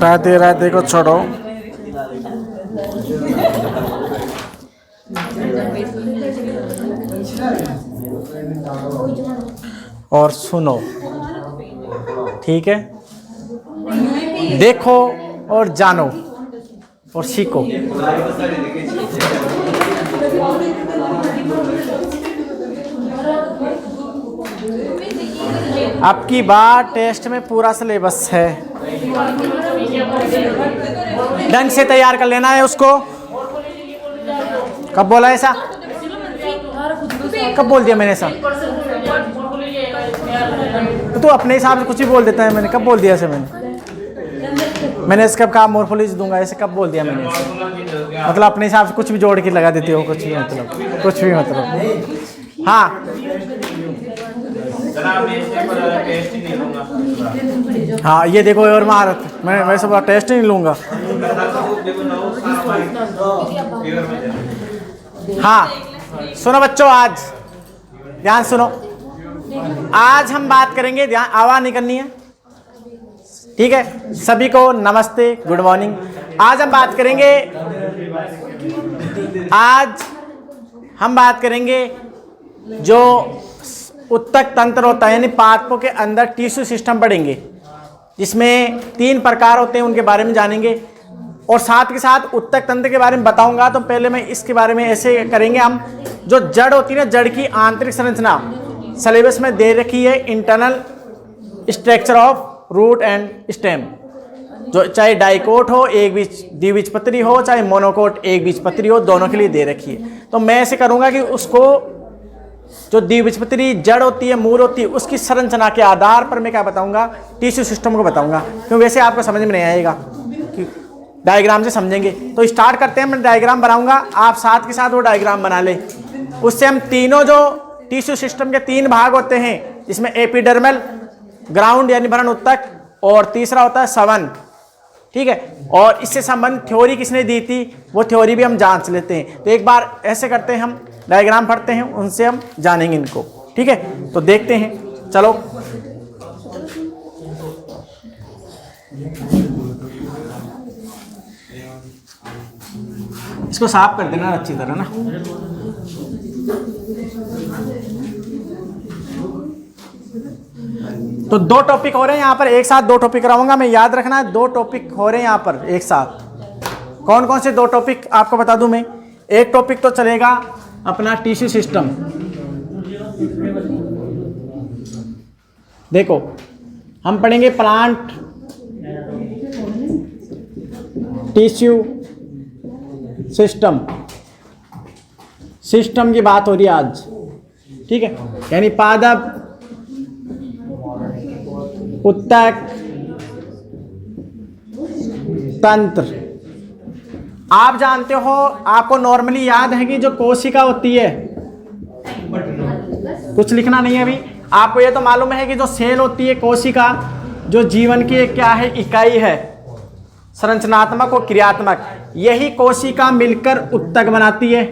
राधे राधे को छोड़ो, और सुनो, ठीक है? देखो और जानो और सीखो। आपकी बार टेस्ट में पूरा सिलेबस है, ढंग से तैयार कर लेना है उसको। कब बोला ऐसा? कब बोल दिया मैंने ऐसा? तो अपने हिसाब से कुछ भी बोल देता है। मैंने कब बोल दिया ऐसे? मैंने इसका कहा मोर्फोलॉजी दूंगा, ऐसे कब बोल दिया मैंने? मतलब अपने हिसाब से कुछ भी जोड़ के लगा देते हो, कुछ भी मतलब, कुछ भी मतलब। हाँ हाँ, ये देखो और महारत, मैं वैसे बोला टेस्ट ही नहीं लूंगा। हाँ सुनो बच्चों, आज ध्यान सुनो। आज हम बात करेंगे, ध्यान, आवाज नहीं करनी है, ठीक है? सभी को नमस्ते, गुड मॉर्निंग। आज हम बात करेंगे जो उत्तक तंत्र होता है, यानी पादपों के अंदर टिश्यू सिस्टम पढ़ेंगे, जिसमें 3 प्रकार होते हैं, उनके बारे में जानेंगे। और साथ के साथ उत्तक तंत्र के बारे में बताऊंगा। तो पहले मैं इसके बारे में ऐसे करेंगे हम, जो जड़ होती है ना, जड़ की आंतरिक संरचना सिलेबस में दे रखी है, internal structure of root and stem, जो चाहे डाइकोट हो, एक बीज द्विबीजपत्री हो, चाहे मोनोकोट एक बीजपत्री हो, दोनों के लिए दे रखी है। तो मैं ऐसे करूंगा कि उसको जो द्विबीजपत्री जड़ होती है, मूल होती है, उसकी संरचना के आधार पर मैं क्या बताऊंगा, टिश्यू सिस्टम को बताऊंगा, क्योंकि वैसे आपको समझ में नहीं आएगा, कि डायग्राम से समझेंगे। तो स्टार्ट करते हैं, मैं डायग्राम बनाऊंगा, आप साथ के साथ वो डायग्राम बना ले। उससे हम तीनों जो टिश्यू सिस्टम के 3 भाग होते हैं, जिसमें एपिडर्मल, ग्राउंड यानी भरण उत्तक, और तीसरा होता है सवन, ठीक है? और इससे संबंधित थ्योरी किसने दी थी, वो थ्योरी भी हम जांच लेते हैं। तो एक बार ऐसे करते हैं, हम डायग्राम पढ़ते हैं, उनसे हम जानेंगे इनको, ठीक है? तो देखते हैं, चलो। इसको साफ कर देना अच्छी तरह ना। तो 2 टॉपिक हो रहे हैं यहाँ पर, एक साथ 2 टॉपिक कराऊंगा मैं, याद रखना है 2 टॉपिक हो रहे हैं यहाँ पर एक साथ। कौन कौन से 2 टॉपिक आपको बता दूं मैं। एक टॉपिक तो चलेगा अपना टिश्यू सिस्टम। देखो हम पढ़ेंगे प्लांट टिश्यू सिस्टम की बात हो रही है आज, ठीक है? यानी पादप, उत्तक, तंत्र। आप जानते हो, आपको नॉर्मली याद है कि जो कोशिका होती है, कुछ लिखना नहीं है अभी, आपको ये तो मालूम है कि जो सेल होती है, कोशिका, जो जीवन की एक क्या है, इकाई है, संरचनात्मक और क्रियात्मक। यही कोशिका मिलकर उत्तक बनाती है,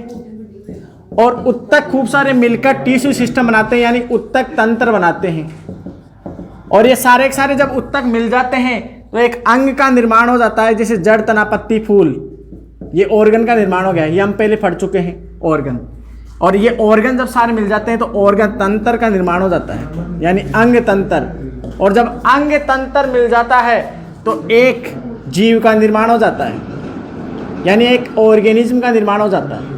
और उत्तक खूब सारे मिलकर टिश्यू सिस्टम बनाते हैं, यानी उत्तक तंत्र बनाते हैं। और ये सारे के सारे जब उत्तक मिल जाते हैं तो एक अंग का निर्माण हो जाता है, जैसे जड़, तना, पत्ती, फूल। ये ऑर्गन का निर्माण हो गया, ये हम पहले पढ़ चुके हैं, ऑर्गन। और ये ऑर्गन जब सारे मिल जाते हैं तो ऑर्गन तंत्र का निर्माण हो जाता है, यानी अंग तंत्र। और जब अंग तंत्र मिल जाता है तो एक जीव का निर्माण हो जाता है, यानी एक ऑर्गेनिज्म का निर्माण हो जाता है।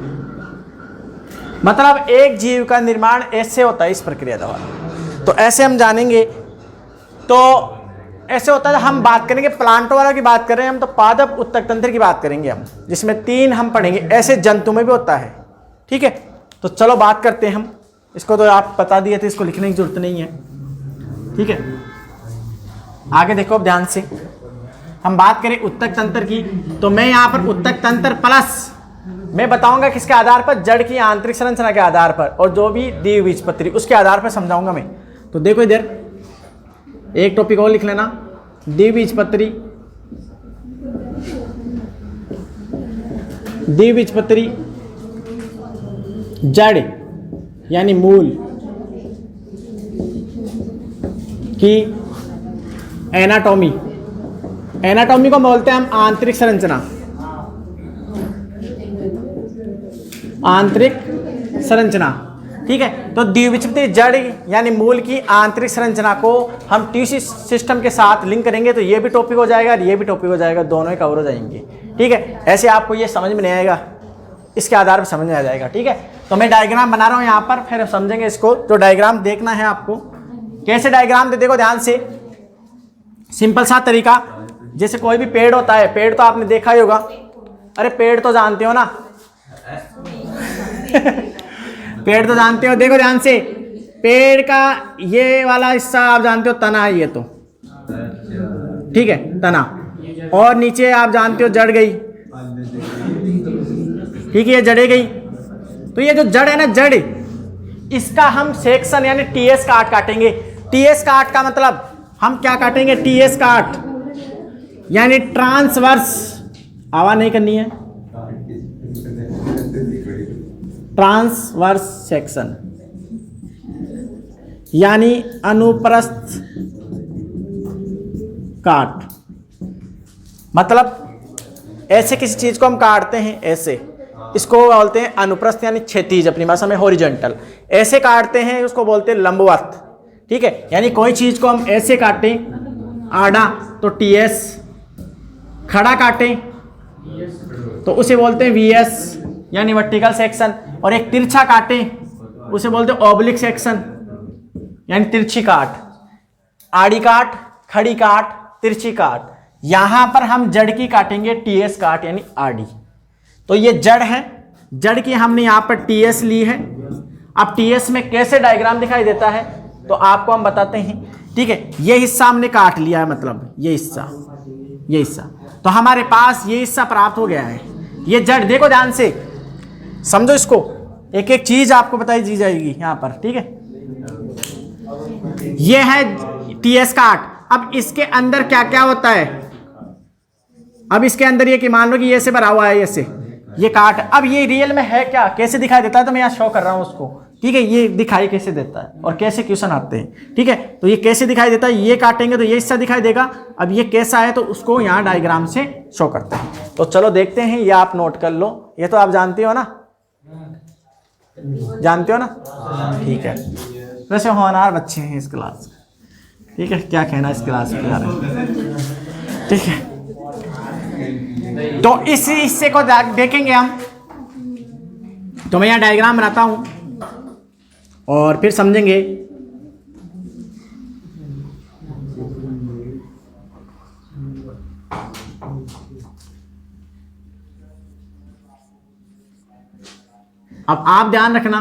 मतलब एक जीव का निर्माण ऐसे होता है, इस प्रक्रिया द्वारा। तो ऐसे हम जानेंगे। तो ऐसे होता है, हम बात करेंगे प्लांटों वाला की बात कर रहे हैं हम, तो पादप उत्तक तंत्र की बात करेंगे हम, जिसमें 3 हम पढ़ेंगे। ऐसे जंतु में भी होता है, ठीक है? तो चलो बात करते हैं हम। इसको तो आप बता दिए थे, इसको लिखने की जरूरत नहीं है, ठीक है? आगे देखो अब ध्यान से। हम बात करें उत्तक तंत्र की, तो मैं यहाँ पर उत्तक तंत्र प्लस मैं बताऊंगा किसके आधार पर, जड़ की आंतरिक संरचना के आधार पर, और जो भी द्विबीजपत्री उसके आधार पर समझाऊंगा मैं। तो देखो इधर एक टॉपिक और लिख लेना, द्विबीजपत्री, जड़ यानी मूल, की एनाटॉमी, एनाटॉमी को बोलते हैं हम आंतरिक संरचना, आंतरिक संरचना, ठीक है। तो द्विबीजपत्री जड़ यानी मूल की आंतरिक संरचना को हम टिश्यू सिस्टम के साथ लिंक करेंगे तो ये भी टॉपिक हो जाएगा और ये भी टॉपिक हो जाएगा, दोनों ही कवर हो जाएंगे, ठीक है। ऐसे आपको ये समझ में नहीं आएगा, इसके आधार पर समझ में आ जाएगा, ठीक है। तो मैं डायग्राम बना रहा हूँ यहाँ पर, फिर समझेंगे इसको। तो डायग्राम देखना है आपको, कैसे डायग्राम दे, देखो ध्यान से, सिंपल सा तरीका। जैसे कोई भी पेड़ होता है, पेड़ तो आपने देखा ही होगा, अरे पेड़ तो जानते हो ना पेड़ तो जानते हो, देखो ध्यान से, पेड़ का ये वाला हिस्सा आप जानते हो तना है, ये तो ठीक है तना, और नीचे आप जानते हो जड़ गई, ठीक है, ये जड़े गई। तो ये जो जड़ है ना, जड़, इसका हम सेक्शन यानी टीएस काट काटेंगे। टीएस काट का मतलब हम क्या काटेंगे, टीएस काट यानी ट्रांसवर्स, आवाज नहीं करनी है, ट्रांसवर्स सेक्शन यानी अनुप्रस्थ काट। मतलब ऐसे किसी चीज को हम काटते हैं, ऐसे, इसको बोलते हैं अनुप्रस्थ यानी क्षैतिज, अपनी भाषा में हॉरिजॉन्टल। ऐसे काटते हैं उसको बोलते हैं लंबवत, ठीक है। यानी कोई चीज को हम ऐसे काटें आड़ा तो टीएस, खड़ा काटें तो उसे बोलते हैं वीएस यानी वर्टिकल सेक्शन, और एक तिरछा काटें उसे बोलते हैं ऑब्लिक सेक्शन यानी तिरछी काट। आड़ी काट, खड़ी काट, तिरछी काट। यहां पर हम जड़ की काटेंगे टीएस काट यानी आड़ी। तो ये जड़ है, जड़ की हमने यहां पर टीएस ली है। अब टीएस में कैसे डायग्राम दिखाई देता है तो आपको हम बताते हैं, ठीक है। ये हिस्सा हमने काट लिया है, मतलब ये हिस्सा, ये हिस्सा, तो हमारे पास ये हिस्सा प्राप्त हो गया है। ये जड़, देखो ध्यान से समझो इसको, एक एक चीज आपको बताई दी जाएगी यहां पर, ठीक है। ये है टीएस काट। अब इसके अंदर क्या क्या होता है, अब इसके अंदर ये कि मान लो कि ये से भरा हुआ है, ऐसे ये काट। अब ये रियल में है क्या, कैसे दिखाई देता है, तो मैं यहाँ शो कर रहा हूँ उसको, ठीक है। ये दिखाई कैसे देता है और कैसे क्वेश्चन आते हैं, ठीक है। तो ये कैसे दिखाई देता है, ये काटेंगे तो ये हिस्सा दिखाई देगा। अब ये कैसा है तो उसको यहाँ डायग्राम से शो करते हैं। तो चलो देखते हैं, ये आप नोट कर लो, ये तो आप जानते हो ना, जानते हो ना, ठीक है। वैसे होनहार बच्चे हैं इस क्लास, ठीक है, क्या कहना इस क्लास के बारे में, ठीक है। तो इस हिस्से को देखेंगे हम, तो मैं यहाँ डायग्राम बनाता हूं और फिर समझेंगे। अब आप ध्यान रखना,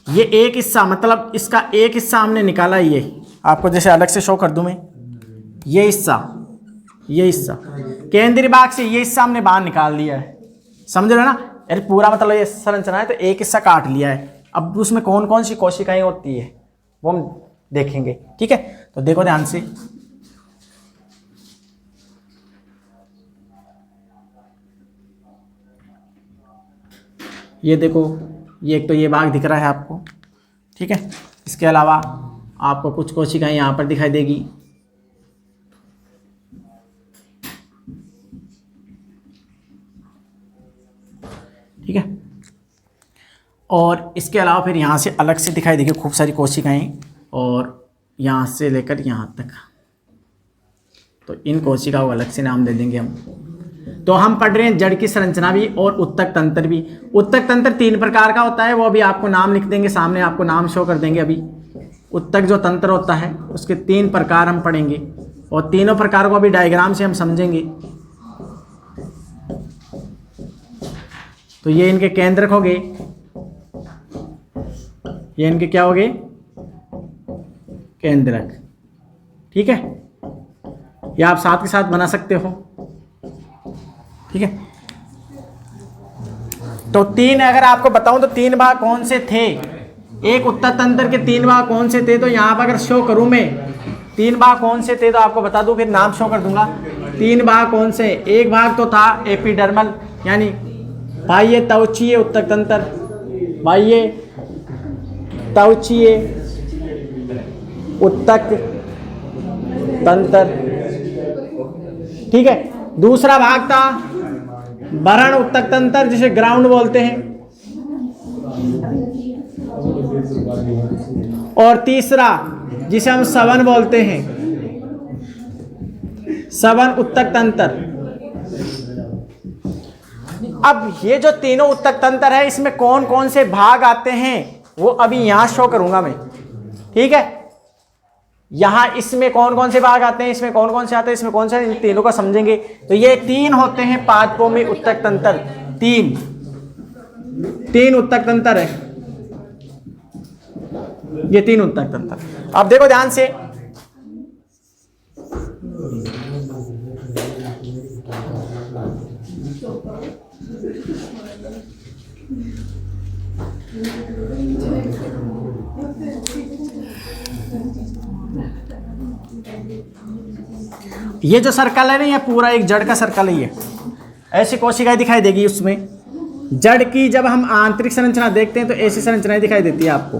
ये एक हिस्सा, मतलब इसका एक हिस्सा हमने निकाला, ये आपको जैसे अलग से शो कर दूं मैं, ये हिस्सा, ये हिस्सा केंद्रीय भाग से ये हिस्सा हमने बाहर निकाल लिया है, समझ रहे हो ना। अरे पूरा मतलब ये संरचना है तो एक हिस्सा काट लिया है। अब उसमें कौन कौन सी कोशिकाएं होती है वो हम देखेंगे, ठीक है। तो देखो ध्यान से, ये देखो, ये एक तो ये भाग दिख रहा है आपको, ठीक है। इसके अलावा आपको कुछ कोशिकाएं यहाँ पर दिखाई देगी, ठीक है। और इसके अलावा फिर यहाँ से अलग से दिखाई देगी खूब सारी कोशिकाएं, और यहाँ से लेकर यहाँ तक, तो इन कोशिकाओं को अलग से नाम दे देंगे हम। तो हम पढ़ रहे हैं जड़ की संरचना भी और उत्तक तंत्र भी। उत्तक तंत्र 3 प्रकार का होता है, वो अभी आपको नाम लिख देंगे, सामने आपको नाम शो कर देंगे। अभी उत्तक जो तंत्र होता है उसके 3 प्रकार हम पढ़ेंगे, और तीनों प्रकार को अभी डायग्राम से हम समझेंगे। तो ये इनके केंद्रक हो गए, ये इनके क्या हो गए, केंद्रक, ठीक है। या आप साथ के साथ बना सकते हो, ठीक है। तो 3 अगर आपको बताऊं तो 3 भाग कौन से थे, एक उत्तक तंत्र के 3 भाग कौन से थे, तो यहां पर अगर शो करूं मैं 3 भाग कौन से थे तो आपको बता दूं, फिर नाम शो कर दूंगा। 3 भाग कौन से, एक भाग तो था एपिडर्मल यानी बाह्य त्वचीय उत्तक तंत्र, बाह्य त्वचीय उत्तक तंत्र। ठीक है, दूसरा भाग था भरण उत्तक तंत्र, जिसे ग्राउंड बोलते हैं। और तीसरा जिसे हम सवन बोलते हैं, सवन उत्तक तंत्र। अब ये जो तीनों उत्तक तंत्र है, इसमें कौन कौन से भाग आते हैं वो अभी यहां शो करूंगा मैं। ठीक है, यहां इसमें कौन कौन से भाग आते हैं, इसमें कौन कौन से आते हैं, इसमें कौन से, इन तीनों का समझेंगे। तो ये तीन होते हैं पादपों में उत्तक तंत्र। तीन उत्तक तंत्र है, ये तीन उत्तक तंत्र। अब देखो ध्यान से, ये जो सर्कल है ना, ये पूरा एक जड़ का सर्कल है। ये ऐसी कोशिकाएं दिखाई देगी उसमें। जड़ की जब हम आंतरिक संरचना देखते हैं तो ऐसी संरचनाएं दिखाई देती है आपको।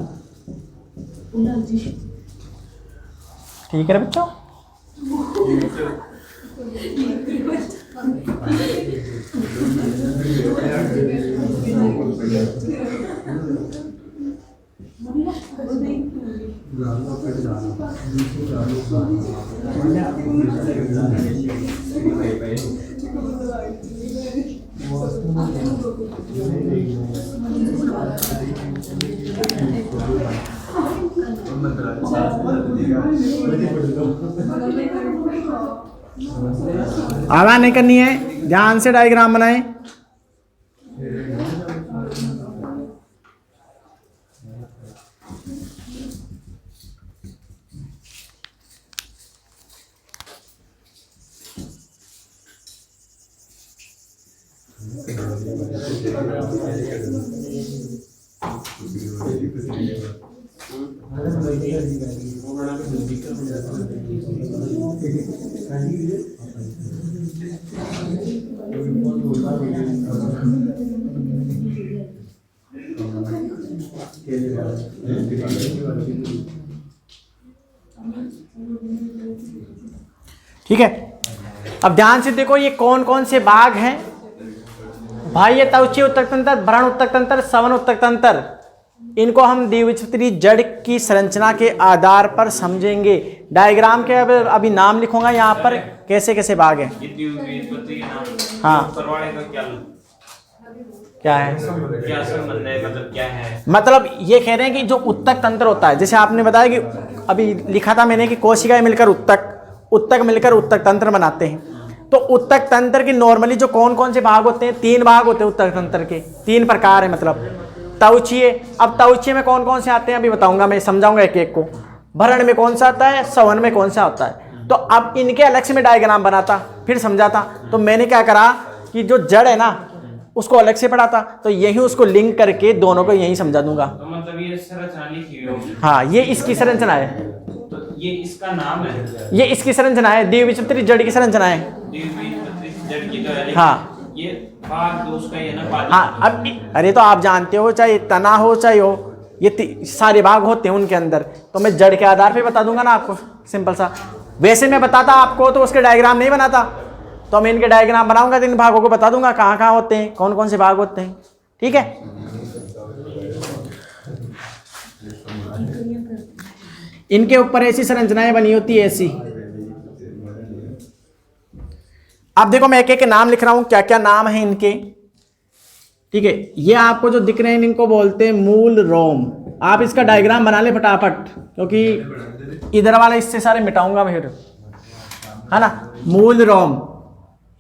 ठीक है बच्चों, आवाज नहीं करनी है, ध्यान से डायग्राम बनाएं। ठीक है, अब ध्यान से देखो ये कौन कौन से भाग हैं भाई। ये त्वचीय उत्तक तंत्र, भरण उत्तक तंत्र, सवन उत्तक तंत्र, इनको हम द्विबीजपत्री जड़ की संरचना के आधार पर समझेंगे। डायग्राम के अभी नाम लिखूंगा यहाँ पर, कैसे कैसे भाग हैं। हाँ, क्या है, क्या संबंध है, मतलब क्या है? मतलब ये कह रहे हैं कि जो उत्तक तंत्र होता है, जैसे आपने बताया कि अभी लिखा था मैंने कि कोशिकाएं मिलकर उत्तक मिलकर उत्तक तंत्र बनाते हैं। तो उत्तक तंत्र की नॉर्मली जो कौन कौन से भाग होते हैं, तीन भाग होते हैं उत्तक तंत्र के, तीन प्रकार है मतलब। त्वचीय, अब त्वचीय में कौन कौन से आते हैं अभी बताऊंगा मैं, समझाऊंगा एक एक को। भरण में कौन सा आता है, सवन में कौन सा आता है। तो अब इनके अलग से मैं डायग्राम बनाता फिर समझाता। तो मैंने क्या करा कि जो जड़ है ना उसको अलग से पढ़ाता, तो यही उसको लिंक करके दोनों को यही समझा दूंगा। तो मतलब ये संरचना लिखी हुई है। हाँ, ये इसकी संरचना है, तो ये इसका नाम है, ये इसकी संरचना है, द्विबीजपत्री जड़ की संरचना है। द्विबीजपत्री जड़ की तो है, लेकिन हाँ, ये भाग दो उसका ये ना पाद। हाँ, अब अरे तो आप जानते हो, चाहे तना हो चाहे हो, ये सारे भाग होते हैं उनके अंदर। तो मैं जड़ के आधार पे बता दूंगा ना आपको, सिंपल सा। वैसे मैं बताता आपको तो उसके डायग्राम नहीं बनाता, तो मैं इनके डायग्राम बनाऊंगा तो इन भागों को बता दूंगा कहाँ कहाँ होते हैं, कौन कौन से भाग होते हैं। ठीक है, इनके ऊपर ऐसी संरचनाएं बनी होती है, ऐसी। अब देखो मैं एक एक नाम लिख रहा हूं, क्या क्या नाम है इनके। ठीक है, ये आपको जो दिख रहे हैं इनको बोलते हैं मूल रोम। आप इसका डायग्राम बना ले फटाफट, क्योंकि इधर वाला इससे सारे मिटाऊंगा मैं फिर, है ना। मूल रोम,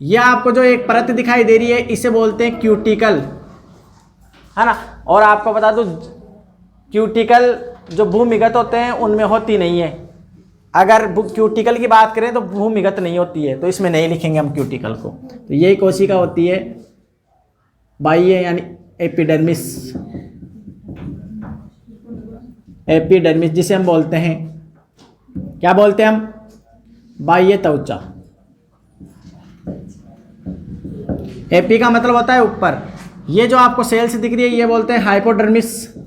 ये आपको जो एक परत दिखाई दे रही है इसे बोलते हैं क्यूटिकल, है ना। और आपको बता दूं क्यूटिकल जो भूमिगत होते हैं उनमें होती नहीं है। अगर क्यूटिकल की बात करें तो भूमिगत नहीं होती है, तो इसमें नहीं लिखेंगे हम क्यूटिकल को। तो यही कोशिका होती है बाह्य यानी एपिडर्मिस, एपिडर्मिस जिसे हम बोलते हैं, क्या बोलते हैं हम, बाह्य त्वचा। एपी का मतलब होता है ऊपर। ये जो आपको सेल्स दिख रही है ये बोलते हैं हाइपोडर्मिस,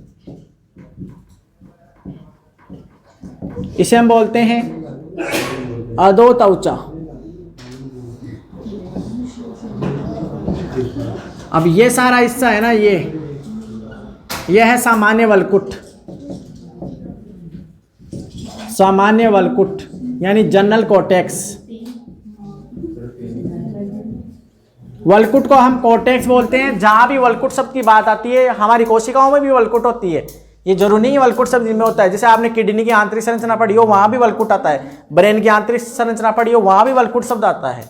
इसे हम बोलते हैं अधो त्वचा। अब ये सारा हिस्सा है ना, ये है सामान्य वलकुट। सामान्य वलकुट यानी जनरल कोर्टेक्स। वलकुट को हम कोर्टेक्स बोलते हैं। जहां भी वलकुट शब्द की बात आती है, हमारी कोशिकाओं में भी वलकुट होती है। ये जरूरी नहीं है वलकुट शब्द जिनमें होता है। जैसे आपने किडनी की आंतरिक संरचना पढ़ी हो, वहां भी वलकुट आता है। ब्रेन की आंतरिक संरचना पढ़ी हो, वहां भी वलकुट शब्द आता है।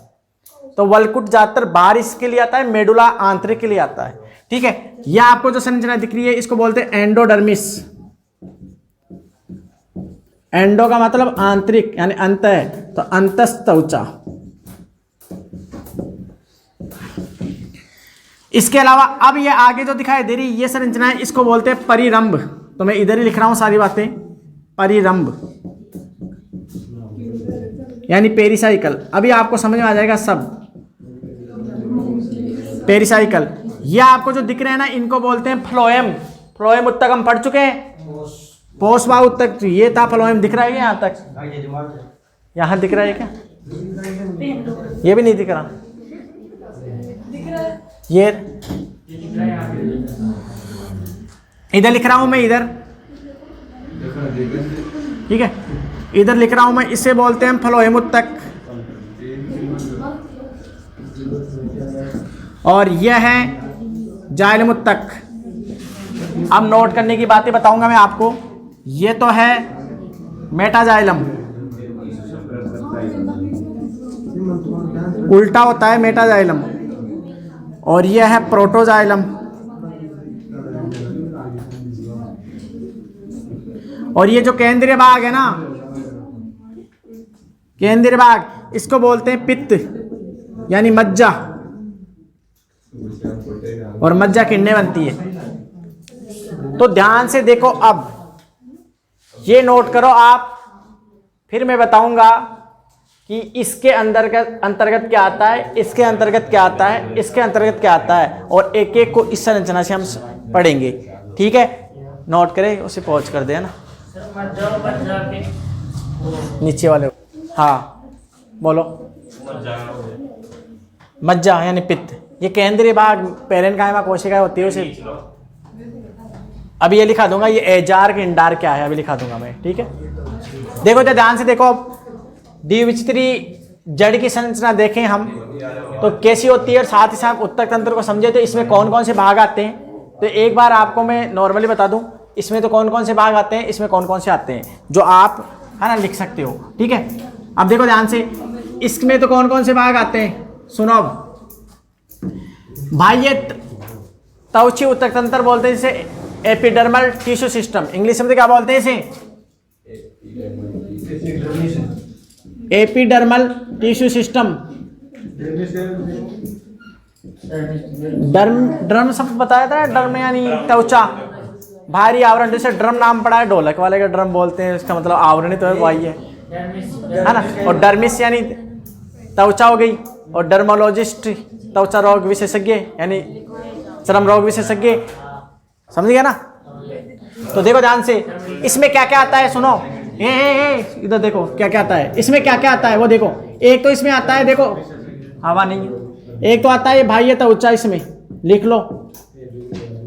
तो वलकुट ज्यादातर बाहर इसके लिए आता है, मेडुला आंतरिक के लिए आता है। ठीक है, यह आपको जो संरचना दिख रही है इसको बोलते हैं एंडोडर्मिस। एंडो का मतलब आंतरिक यानी अंत है, तो अंतस्त्वचा। इसके अलावा अब ये आगे जो दिखाई दे रही ये संरचना है, इसको बोलते हैं परिरंभ। तो मैं इधर ही लिख रहा हूं सारी बातें। परिरंभ यानी पेरिसाइकल। अभी आपको समझ में आ जाएगा सब। पेरिसाइकल, ये आपको जो दिख रहे हैं ना, इनको बोलते हैं फ्लोएम। फ्लोएम उत्तकम पढ़ चुके हैं। पोषवा उत्तक, ये था फ्लोएम। दिख रहा है यहाँ तक? यहाँ दिख रहा है क्या? ये भी नहीं दिख रहा। ये इधर लिख रहा हूं मैं, इधर। ठीक है, इधर लिख रहा हूं मैं। इसे बोलते हैं फ्लोएम उत्तक। और यह है जाइलम उत्तक। अब नोट करने की बातें बताऊंगा मैं आपको। ये तो है मेटाजाइलम, उल्टा होता है मेटाजाइलम। और यह है प्रोटोजाइलम। और ये जो केंद्रीय भाग है ना, केंद्रीय भाग, इसको बोलते हैं पित्त यानी मज्जा। और मज्जा किडनी बनती है। तो ध्यान से देखो, अब ये नोट करो आप। फिर मैं बताऊंगा कि इसके अंतर्गत क्या आता है, इसके अंतर्गत क्या आता है, इसके अंतर्गत क्या आता है, और एक एक को इस संरचना से हम पढ़ेंगे। ठीक है, नोट करें, उसे पहुंच कर दे ना नीचे वाले। हाँ बोलो। मज्जा यानी पित्त। ये केंद्रीय भाग पेरेन्काइमा कोशिका होती है, उसे अभी ये लिखा दूंगा। ये एजार के इंडार क्या है अभी लिखा दूंगा मैं। ठीक है, देखो तो ध्यान से देखो। द्विबीजत्री जड़ की संरचना देखें हम तो कैसी होती है, और साथ ही साथ उत्तक तंत्र को समझे तो इसमें कौन कौन से भाग आते हैं। तो एक बार आपको मैं नॉर्मली बता दूं, इसमें तो कौन कौन से भाग आते हैं, इसमें कौन कौन से आते हैं, जो आप है ना लिख सकते हो। ठीक है, अब देखो ध्यान से, इसमें तो कौन कौन से भाग आते हैं सुनो। भाई ये त्वची उत्तक तंत्र बोलते हैं, इसे एपिडर्मल टिश्यू सिस्टम। इंग्लिश में क्या बोलते हैं इसे? Epidermal tissue system. ड्रम शब्द बताया था, ड्रम यानी त्वचा, भारी आवरण। जैसे ड्रम नाम पड़ा है, ढोलक वाले का ड्रम बोलते हैं, इसका मतलब आवरण तो है, वही है ना। और डर्मिस यानी त्वचा हो गई, और डर्मोलॉजिस्ट त्वचा रोग विशेषज्ञ यानी चर्म रोग विशेषज्ञ। समझ गया ना। तो देखो ध्यान से, इसमें क्या क्या आता है सुनो। इधर देखो क्या क्या आता है, इसमें क्या क्या आता है वो देखो। एक तो इसमें आता है, देखो हवा नहीं है। एक तो आता है बाह्य त्वचा, इसमें लिख लो,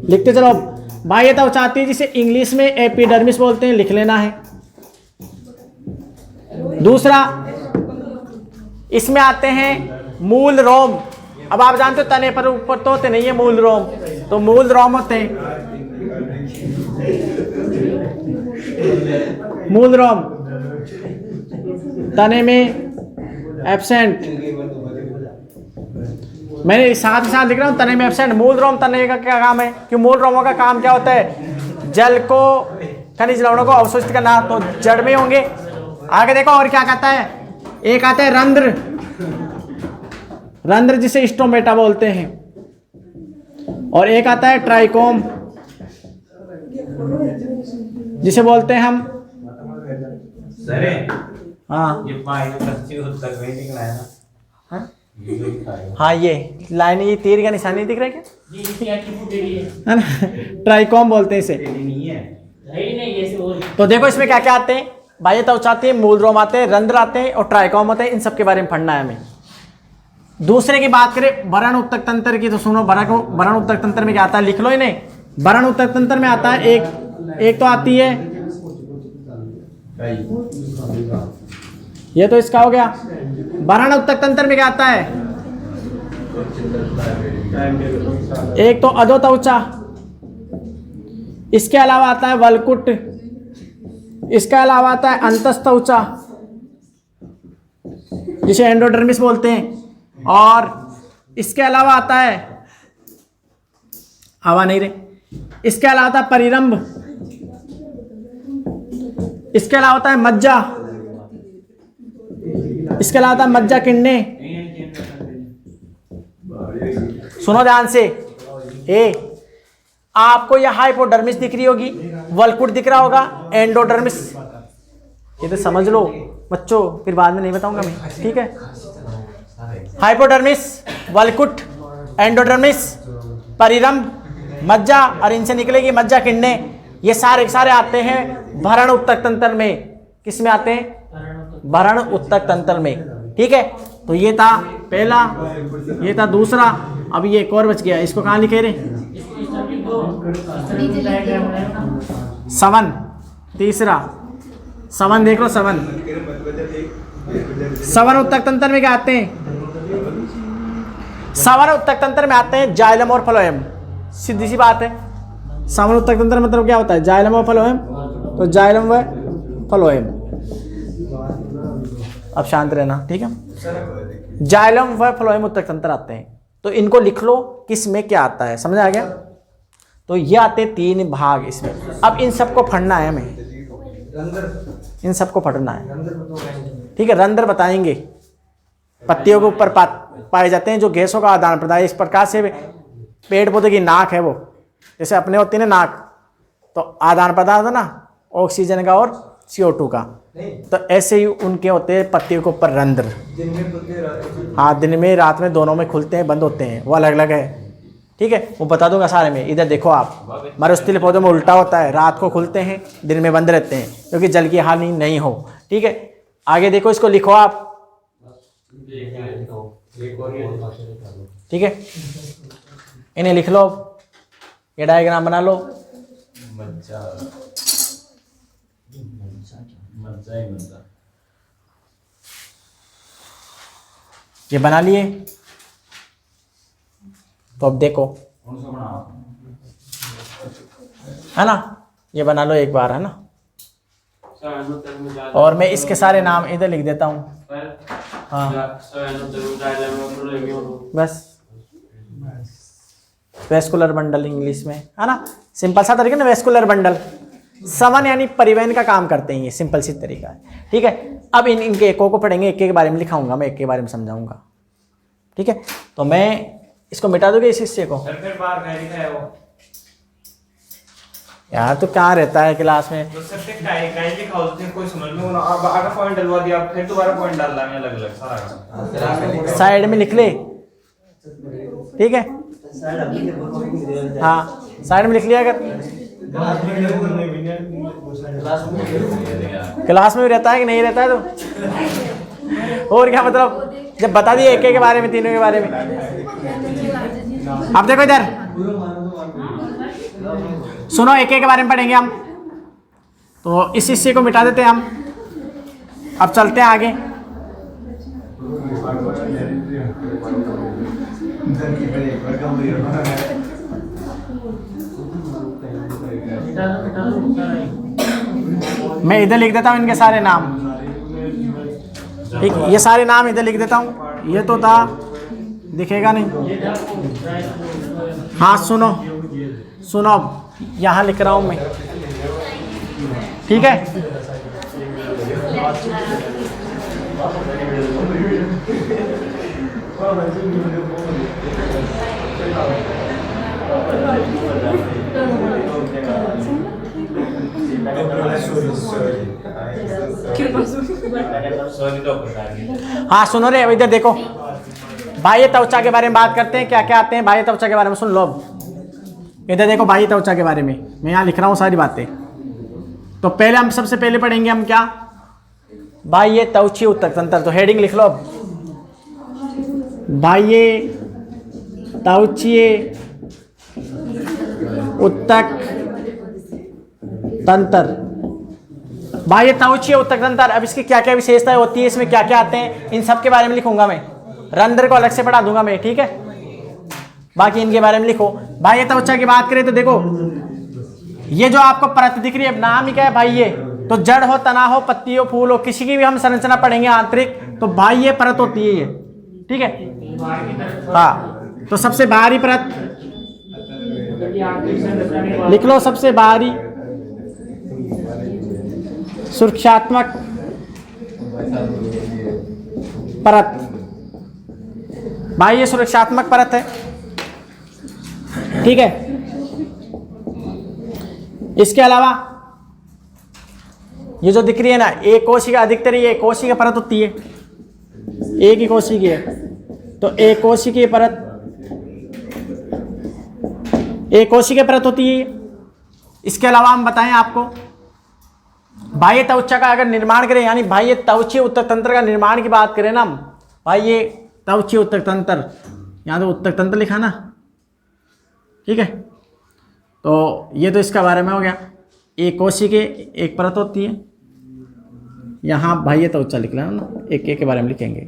लिखते चलो। बाह्य त्वचा आती है जिसे इंग्लिश में एपिडर्मिस बोलते हैं, लिख लेना है। दूसरा, इसमें आते हैं मूल रोम। अब आप जानते हो तने पर ऊपर तो होते नहीं है मूल रोम, तो मूल रोम होते हैं। मूल रोम तने में एब्सेंट। मैंने साथ ही साथ लिख रहा हूं तने में एब्सेंट। मूल रोम तने का क्या काम है, कि मूल रोमों का काम क्या होता है, जल को, खनिज लवणों को अवशोषित करना, तो जड़ में होंगे। आगे देखो और क्या कहता है, एक आता है रंध्र। रंध्र जिसे स्टोमेटा बोलते हैं, और एक आता है ट्राइकोम जिसे बोलते हैं हम हाँ ये उत्तक में निकला है ना। हाँ ये लाइन, ये तीर का निशानी दिख रहा है क्या, है ना। ट्राइकोम बोलते हैं इसे। तो देखो इसमें क्या क्या आते हैं, बाह्य त्वचा आती है, मूल रोम आते हैं, रंध्र आते हैं और ट्राइकोम होते हैं। इन सब के बारे में पढ़ना है हमें। दूसरे की बात करें भरण ऊतक तंत्र की, तो सुनो भरण ऊतक तंत्र में क्या आता है, लिख लो इन्हें। भरण ऊतक तंत्र में आता है एक तो आती है, ये तो इसका हो गया। भरण ऊतक तंत्र में क्या आता है, एक तो अधो त्वचा, इसके अलावा आता है वलकुट, इसका अलावा आता है अंतस्थ त्वचा जिसे एंडोडर्मिस बोलते हैं, और इसके अलावा आता है, हवा नहीं रे, इसके अलावा आता है परिरंभ, इसके अलावा होता है मज्जा, इसके अलावा होता है मज्जा किण्णे। सुनो ध्यान से, आपको यह हाइपोडर्मिस दिख रही होगी, वलकुट दिख रहा होगा, एंडोडर्मिस, ये तो समझ लो बच्चों, फिर बाद में नहीं बताऊंगा मैं, ठीक है। हाइपोडर्मिस, वलकुट, एंडोडर्मिस, परिरंभ, मज्जा, और इनसे निकलेगी मज्जा किण्णे। ये सारे सारे आते हैं भरण ऊतक तंत्र में। किस में आते हैं, भरण ऊतक तंत्र में, ठीक है। तो ये था पहला, ये था दूसरा, अब ये एक और बच गया, इसको कहाँ लिखे रे, सवन, तीसरा सवन देख लो, सवन ऊतक तंत्र में क्या आते हैं, सवन ऊतक तंत्र में आते हैं जाइलम और फ्लोएम। सीधी सी बात है, सवन ऊतक तंत्र मतलब क्या होता है, जाइलम और फ्लोएम, तो जाइलम व फ्लोएम। अब शांत रहना, ठीक है। जाइलम व फ्लोएम ऊतक तंत्र आते हैं, तो इनको लिख लो किस में क्या आता है, समझ आ गया। तो ये आते 3 भाग इसमें। अब इन सबको पढ़ना है हमें, इन सबको पढ़ना है, ठीक है। रंध्र बताएंगे, पत्तियों के ऊपर पाए जाते हैं जो गैसों का आदान प्रदान। इस प्रकार से पेड़ पौधे की नाक है, वो जैसे अपने होती है ना नाक, तो आदान प्रदान होता ना ऑक्सीजन का और CO2 का, तो ऐसे ही उनके होते हैं पत्तियों के ऊपर रंध्र। हाँ, दिन में रात में दोनों में खुलते हैं, बंद होते हैं, वो अलग अलग है, ठीक है। वो बता दूंगा सारे में। इधर देखो आप, मरुस्थलीय पौधों में उल्टा होता है, रात को खुलते हैं, दिन में बंद रहते हैं, क्योंकि जल की हानि नहीं हो, ठीक है। आगे देखो, इसको लिखो आप, ठीक है। इन्हें लिख लो, ये डायग्राम बना लो। ये बना लिए, तो अब देखो, है ना, ये बना लो एक बार, है ना। और मैं इसके सारे नाम इधर लिख देता हूँ, हाँ बस। वेस्कुलर बंडल इंग्लिश में, है ना, सिंपल सा तरीका ना, वेस्कुलर बंडल। सवन यानी परिवहन का काम करते हैं, ये सिंपल सी तरीका है, ठीक है। अब इनके एको को पढ़ेंगे, एक के बारे में लिखाऊंगा मैं, एक के बारे में समझाऊंगा, ठीक है। तो मैं इसको मिटा दोगे इस हिस्से को, फिर बाहर कहीं लिखा है वो यार तो कहाँ रहता है क्लास में, तो सब टिक कहीं लिखा उसने कोई समझ में ना, अब आगे पॉइंट डलवा दिया, फिर दोबारा पॉइंट डाल देंगे अलग अलग सारा, साइड में लिख ले, ठीक है। हाँ, साइड में लिख लिया अगर, क्लास में भी रहता है कि नहीं रहता है, तो और क्या मतलब, जब बता दिए एक के बारे में, तीनों के बारे में। अब देखो इधर सुनो, एक के बारे में पढ़ेंगे हम, तो इस हिस्से को मिटा देते हैं हम। अब चलते हैं आगे। मैं इधर लिख देता हूँ इनके सारे नाम, ठीक, ये सारे नाम इधर लिख देता हूँ। ये तो था, दिखेगा नहीं। हाँ सुनो सुनो, यहाँ लिख रहा हूँ मैं, ठीक है। हाँ सुनो रे, इधर देखो, बाह्य त्वचा के बारे में बात करते हैं, क्या क्या आते हैं बाह्य त्वचा के बारे में, सुन लो। इधर देखो बाह्य त्वचा के बारे में मैं यहाँ लिख रहा हूँ सारी बातें। तो पहले हम सबसे पहले पढ़ेंगे हम क्या, बाह्य त्वचीय उत्तक तंत्र। तो हेडिंग लिख लो अब, बाह्य त्वचीय उत्तक तंत्र। बाह्य त्वचीय उत्तक तंत्र, अब इसकी क्या क्या विशेषताएं होती है, इसमें क्या क्या आते हैं, इन सब के बारे में लिखूंगा मैं। रंध्र को अलग से पढ़ा दूंगा मैं, ठीक है। बाकी इनके बारे में लिखो। बाह्य त्वचा की बात करें तो देखो, ये जो आपको परत दिख रही है, नाम ही क्या है, बाह्य। तो जड़ हो, तना हो, पत्ती हो, फूल हो, किसी की भी हम संरचना पढ़ेंगे आंतरिक, तो बाह्य परत होती है ये, ठीक है। हाँ, तो सबसे बाहरी परत लिख लो, सबसे बाहरी सुरक्षात्मक परत, बाह्य सुरक्षात्मक परत है, ठीक है। इसके अलावा ये जो दिख रही है ना, एक कोशिका, अधिकतर ये कोशिका परत होती है, एक ही कोशिकीय है, तो एक कोशिकीय परत, एक कोशिकीय परत होती है। इसके अलावा हम बताएं आपको, बाह्य त्वचा का अगर निर्माण करें, यानी बाह्य त्वचीय उत्तक तंत्र का निर्माण की बात करें ना हम, बाह्य त्वचीय उत्तक तंत्र, यहाँ तो उत्तक तंत्र लिखा ना, ठीक है। तो ये तो इसका बारे में हो गया। एक कोशिकीय एक परत होती है, यहाँ बाह्य त्वचा लिख लेना ना, एक एक के बारे में लिखेंगे,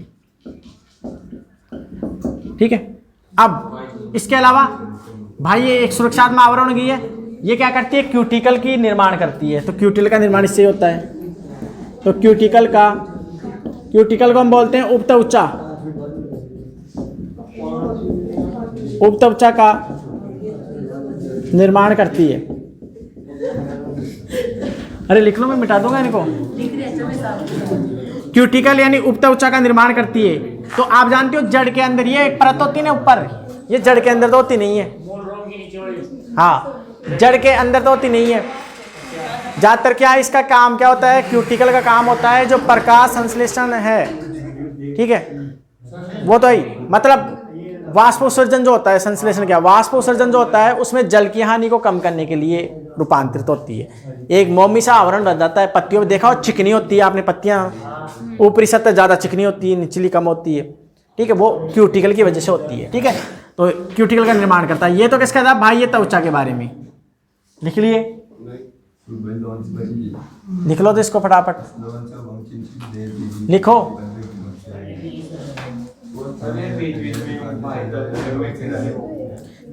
ठीक है। अब इसके अलावा बाह्य एक सुरक्षात्मक आवरण की है, ये क्या करती है, क्यूटिकल की निर्माण करती है। तो क्यूटिकल का निर्माण इससे होता है। तो क्यूटिकल को हम बोलते हैं उपत्वचा, उपत्वचा का निर्माण करती है। अरे लिख लो, मैं मिटा दूंगा इनको। क्यूटिकल यानी उपत्वचा का निर्माण करती है। तो आप जानते हो जड़ के अंदर ये एक परत होती है ना ऊपर, ये जड़ के अंदर तो होती नहीं है। हाँ, जड़ के अंदर तो होती नहीं है। ज्यादातर क्या है, इसका काम क्या होता है, क्यूटिकल का काम होता है जो प्रकाश संश्लेषण है, ठीक है। वो तो ही मतलब वाष्पोत्सर्जन जो होता है, संश्लेषण क्या, वाष्पोत्सर्जन जो होता है उसमें जल की हानि को कम करने के लिए रूपांतरित होती है। एक मोमी सा आवरण रह जाता है, पत्तियों में देखा हो चिकनी होती है आपने, पत्तियां ऊपरी सतह ज्यादा चिकनी होती है, निचली कम होती है, ठीक है। वो क्यूटिकल की वजह से होती है, ठीक है। तो क्यूटिकल का निर्माण करता है। ये तो किसका था, बाह्य त्वचा के बारे में लिख लिए, लिख लो तो इसको फटाफट लिखो।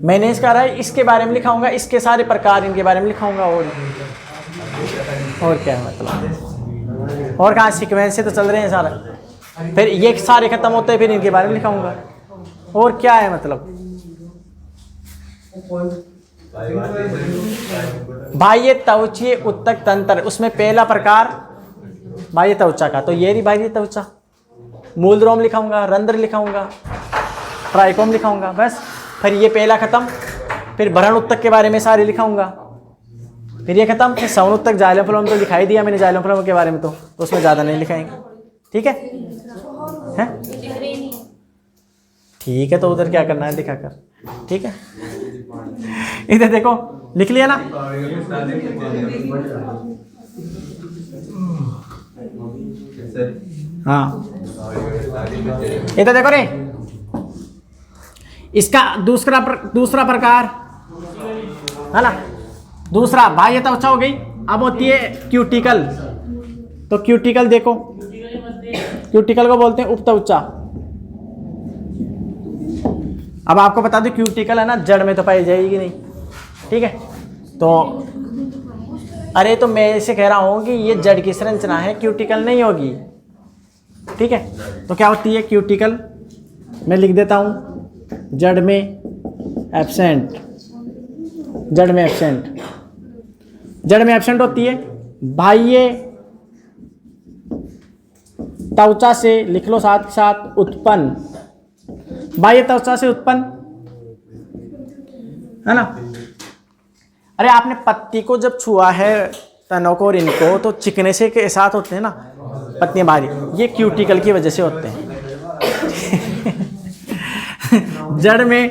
मैंने इसका रहा है, इसके बारे में लिखाऊंगा, इसके सारे प्रकार इनके बारे में लिखाऊंगा, और क्या है मतलब, और कहाँ सीक्वेंस से तो चल रहे हैं सारा, फिर ये सारे खत्म होते हैं, फिर इनके बारे में लिखाऊंगा, और क्या है मतलब। बाह्य त्वचीय उत्तक तंत्र, उसमें पहला प्रकार बाह्य त्वचा का, तो ये रही बाह्य त्वचा। मूलद्रोम लिखाऊंगा, रंध्र लिखाऊंगा, ट्राइकोम लिखाऊंगा, बस। फिर ये पहला खत्म, फिर भरण उत्तक के बारे में सारे लिखाऊंगा, फिर ये खत्म। फिर सवन उत्तक, जाइलम फ्लोएम तो दिखाई दिया मैंने जाइलम फ्लोएम के बारे में, तो उसमें ज़्यादा नहीं लिखाएंगे, ठीक है। ठीक है, तो उधर क्या करना है दिखाकर, ठीक है। इधर देखो, लिख लिया ना। हाँ, इधर देखो रे, इसका दूसरा प्रकार है ना, दूसरा बाह्य त्वचा हो गई। अब होती है क्यूटिकल। तो क्यूटिकल देखो, क्यूटिकल को बोलते हैं उपत्वचा। अब आपको बता दूं, क्यूटिकल है ना, जड़ में तो पाई जाएगी नहीं, ठीक है। तो अरे तो मैं इसे कह रहा हूं कि ये जड़ की संरचना है, क्यूटिकल नहीं होगी, ठीक है। तो क्या होती है क्यूटिकल, मैं लिख देता हूं, जड़ में एब्सेंट, जड़ में एब्सेंट, जड़ में एब्सेंट होती है। बाह्य त्वचा से लिख लो साथ साथ उत्पन्न, बाह्य त्वचा से उत्पन्न, है ना। अरे आपने पत्ती को जब छुआ है, तनों को और इनको, तो चिकने से के साथ होते हैं ना पत्तियां बाहरी, ये क्यूटिकल की वजह से होते हैं। जड़ में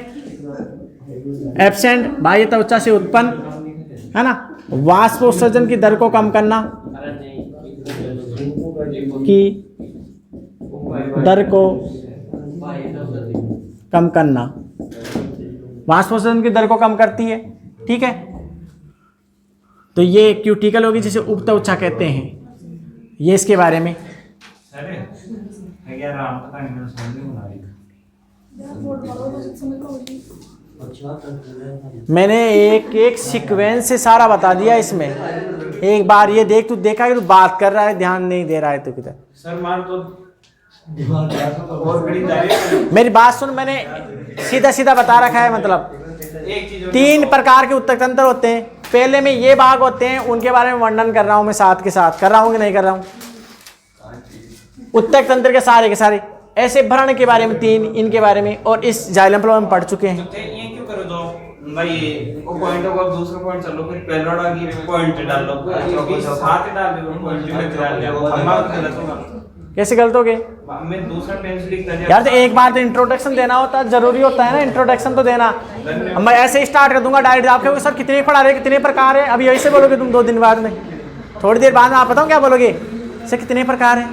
एब्सेंट, बाह्य त्वचा से उत्पन्न, है ना। वाष्पोत्सर्जन की दर को कम करना, की दर को कम करना, वाष्पोत्सर्जन की दर को कम करती है। ठीक है, तो ये क्यूटिकल होगी जिसे उपत्वचा कहते हैं। ये इसके बारे में सर है क्या राम का कहानी में समझ नहीं आ रही। मैंने एक एक सीक्वेंस से सारा बता दिया इसमें। एक बार ये देख, तू देखा कि तू बात कर रहा है, ध्यान नहीं दे रहा है तू किधर। सर मान तो और बड़ी तारीफ। मेरी बात सुन, मैंने सीधा सीधा बता रखा है। मतलब एक चीज 3 प्रकार के उत्तक तंत्र होते हैं। पहले में ये भाग होते हैं, उनके बारे में वर्णन कर रहा हूं मैं साथ के साथ। कर रहा हूं कि नहीं कर रहा हूं? उत्तक तंत्र के सारे ऐसे भरण के बारे में 3, इनके बारे में और इस जाइलम फ्लो में पढ़ चुके हैं। ये क्यों करो दो भाई, वो पॉइंट को अब दूसरा पॉइंट चलो, फिर पहला की पॉइंट डाल लो, क्योंकि साथ डाल दो पॉइंट में डाल दिया, वो हमारा गलत होगा। कैसे गलत हो गए मैं दूसरा पेन से लिखता यार? तो एक बार तो इंट्रोडक्शन देना होता है, जरूरी होता है ना इंट्रोडक्शन तो देना। अब मैं ऐसे ही स्टार्ट कर दूंगा डायरेक्ट। आप कहोगे सर कितने पढ़ा रहे, कितने प्रकार है? अभी ऐसे बोलोगे तुम 2 दिन बाद में, थोड़ी देर बाद में आप बताओ क्या बोलोगे? सर कितने प्रकार है,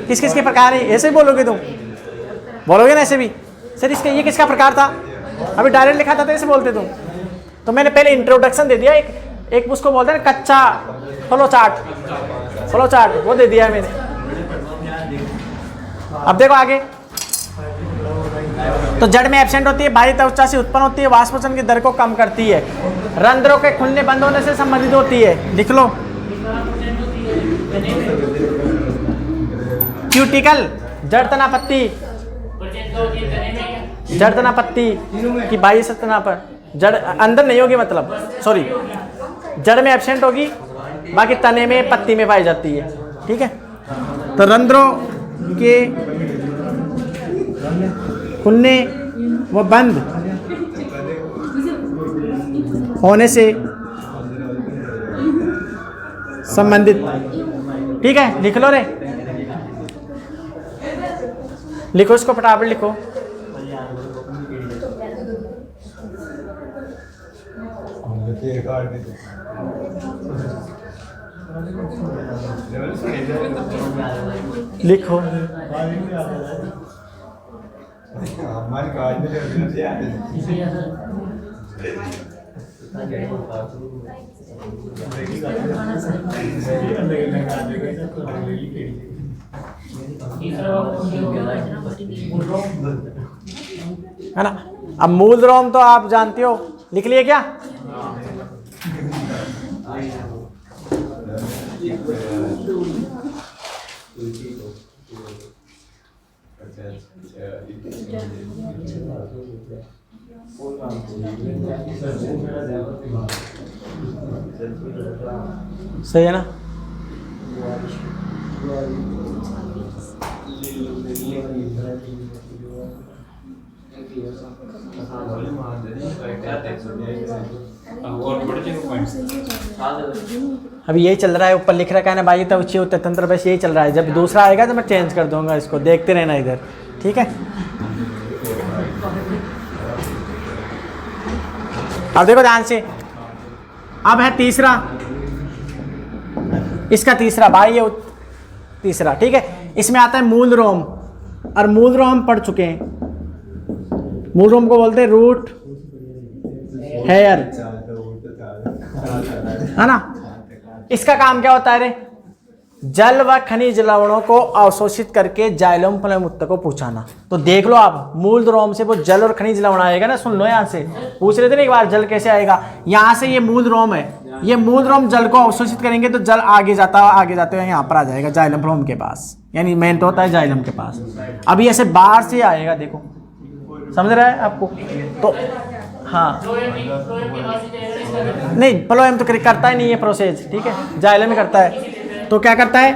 किस किस के प्रकार है, ऐसे ही बोलोगे तुम। बोलोगे ना ऐसे भी, सर इसका ये किसका प्रकार था? अभी डायरेक्ट लिखा था तो ऐसे बोलते तुम। तो मैंने पहले इंट्रोडक्शन दे दिया, एक उसको बोलते हैं कच्चा फ्लो चार्ट, वो दे दिया है मैंने। अब देखो आगे। तो जड़ में एब्सेंट होती है, बाह्य त्वचा से उत्पन्न होती है, वाष्पोत्सर्जन की दर को कम करती है, रंध्रों के खुलने बंद होने से संबंधित होती है। लिख लो। क्यूटिकल जड़ तनापत्ति, जड़ तनापत्ति की बाह्य सतना पर, जड़ अंदर नहीं होगी, मतलब सॉरी, जड़ में एब्सेंट होगी, बाकी तने में पत्ती में पाई जाती है। ठीक है, तो रंध्रों के खुलने व बंद होने से संबंधित। ठीक है, लिख लो रे, लिखो इसको फटाफट लिखो। लिखो। है ना? अब मूल रोम तो आप जानते हो, लिख लिए क्या? सही है ना? अभी यही चल रहा है, ऊपर लिख रखा है ना बाह्य त्वचा उत्तक तंत्र, बस यही चल रहा है। जब दूसरा आएगा तो मैं चेंज कर दूंगा इसको, देखते रहना इधर। ठीक है, अब देखो ध्यान से। अब है तीसरा, इसका तीसरा बाह्य तीसरा। ठीक है, इसमें आता है मूल रोम, और मूल रोम हम पढ़ चुके हैं। मूल रोम को बोलते हैं रूट हेयर, है ना? इसका काम क्या होता है रे? जल व खनिज लवणों को अवशोषित करके जाइलम फ्लोएम उत्तक को पहुंचाना। तो देख लो आप, मूल रोम से वो जल और खनिज लवण आएगा ना। सुन लो, यहाँ से पूछ रहे थे ना एक बार, जल कैसे आएगा? यहाँ से ये मूल रोम है, ये मूल रोम जल को अवशोषित करेंगे तो जल आगे जाते हुए यहाँ पर आ जाएगा जाइलम फ्लोएम के पास, यानी मेन तो होता है जाइलम के पास। अभी ऐसे बाहर से आएगा, देखो समझ रहा है आपको? तो हाँ, नहीं फ्लोएम तो करता ही नहीं है प्रोसेस। ठीक है, जाइलम ही करता है। तो क्या करता है?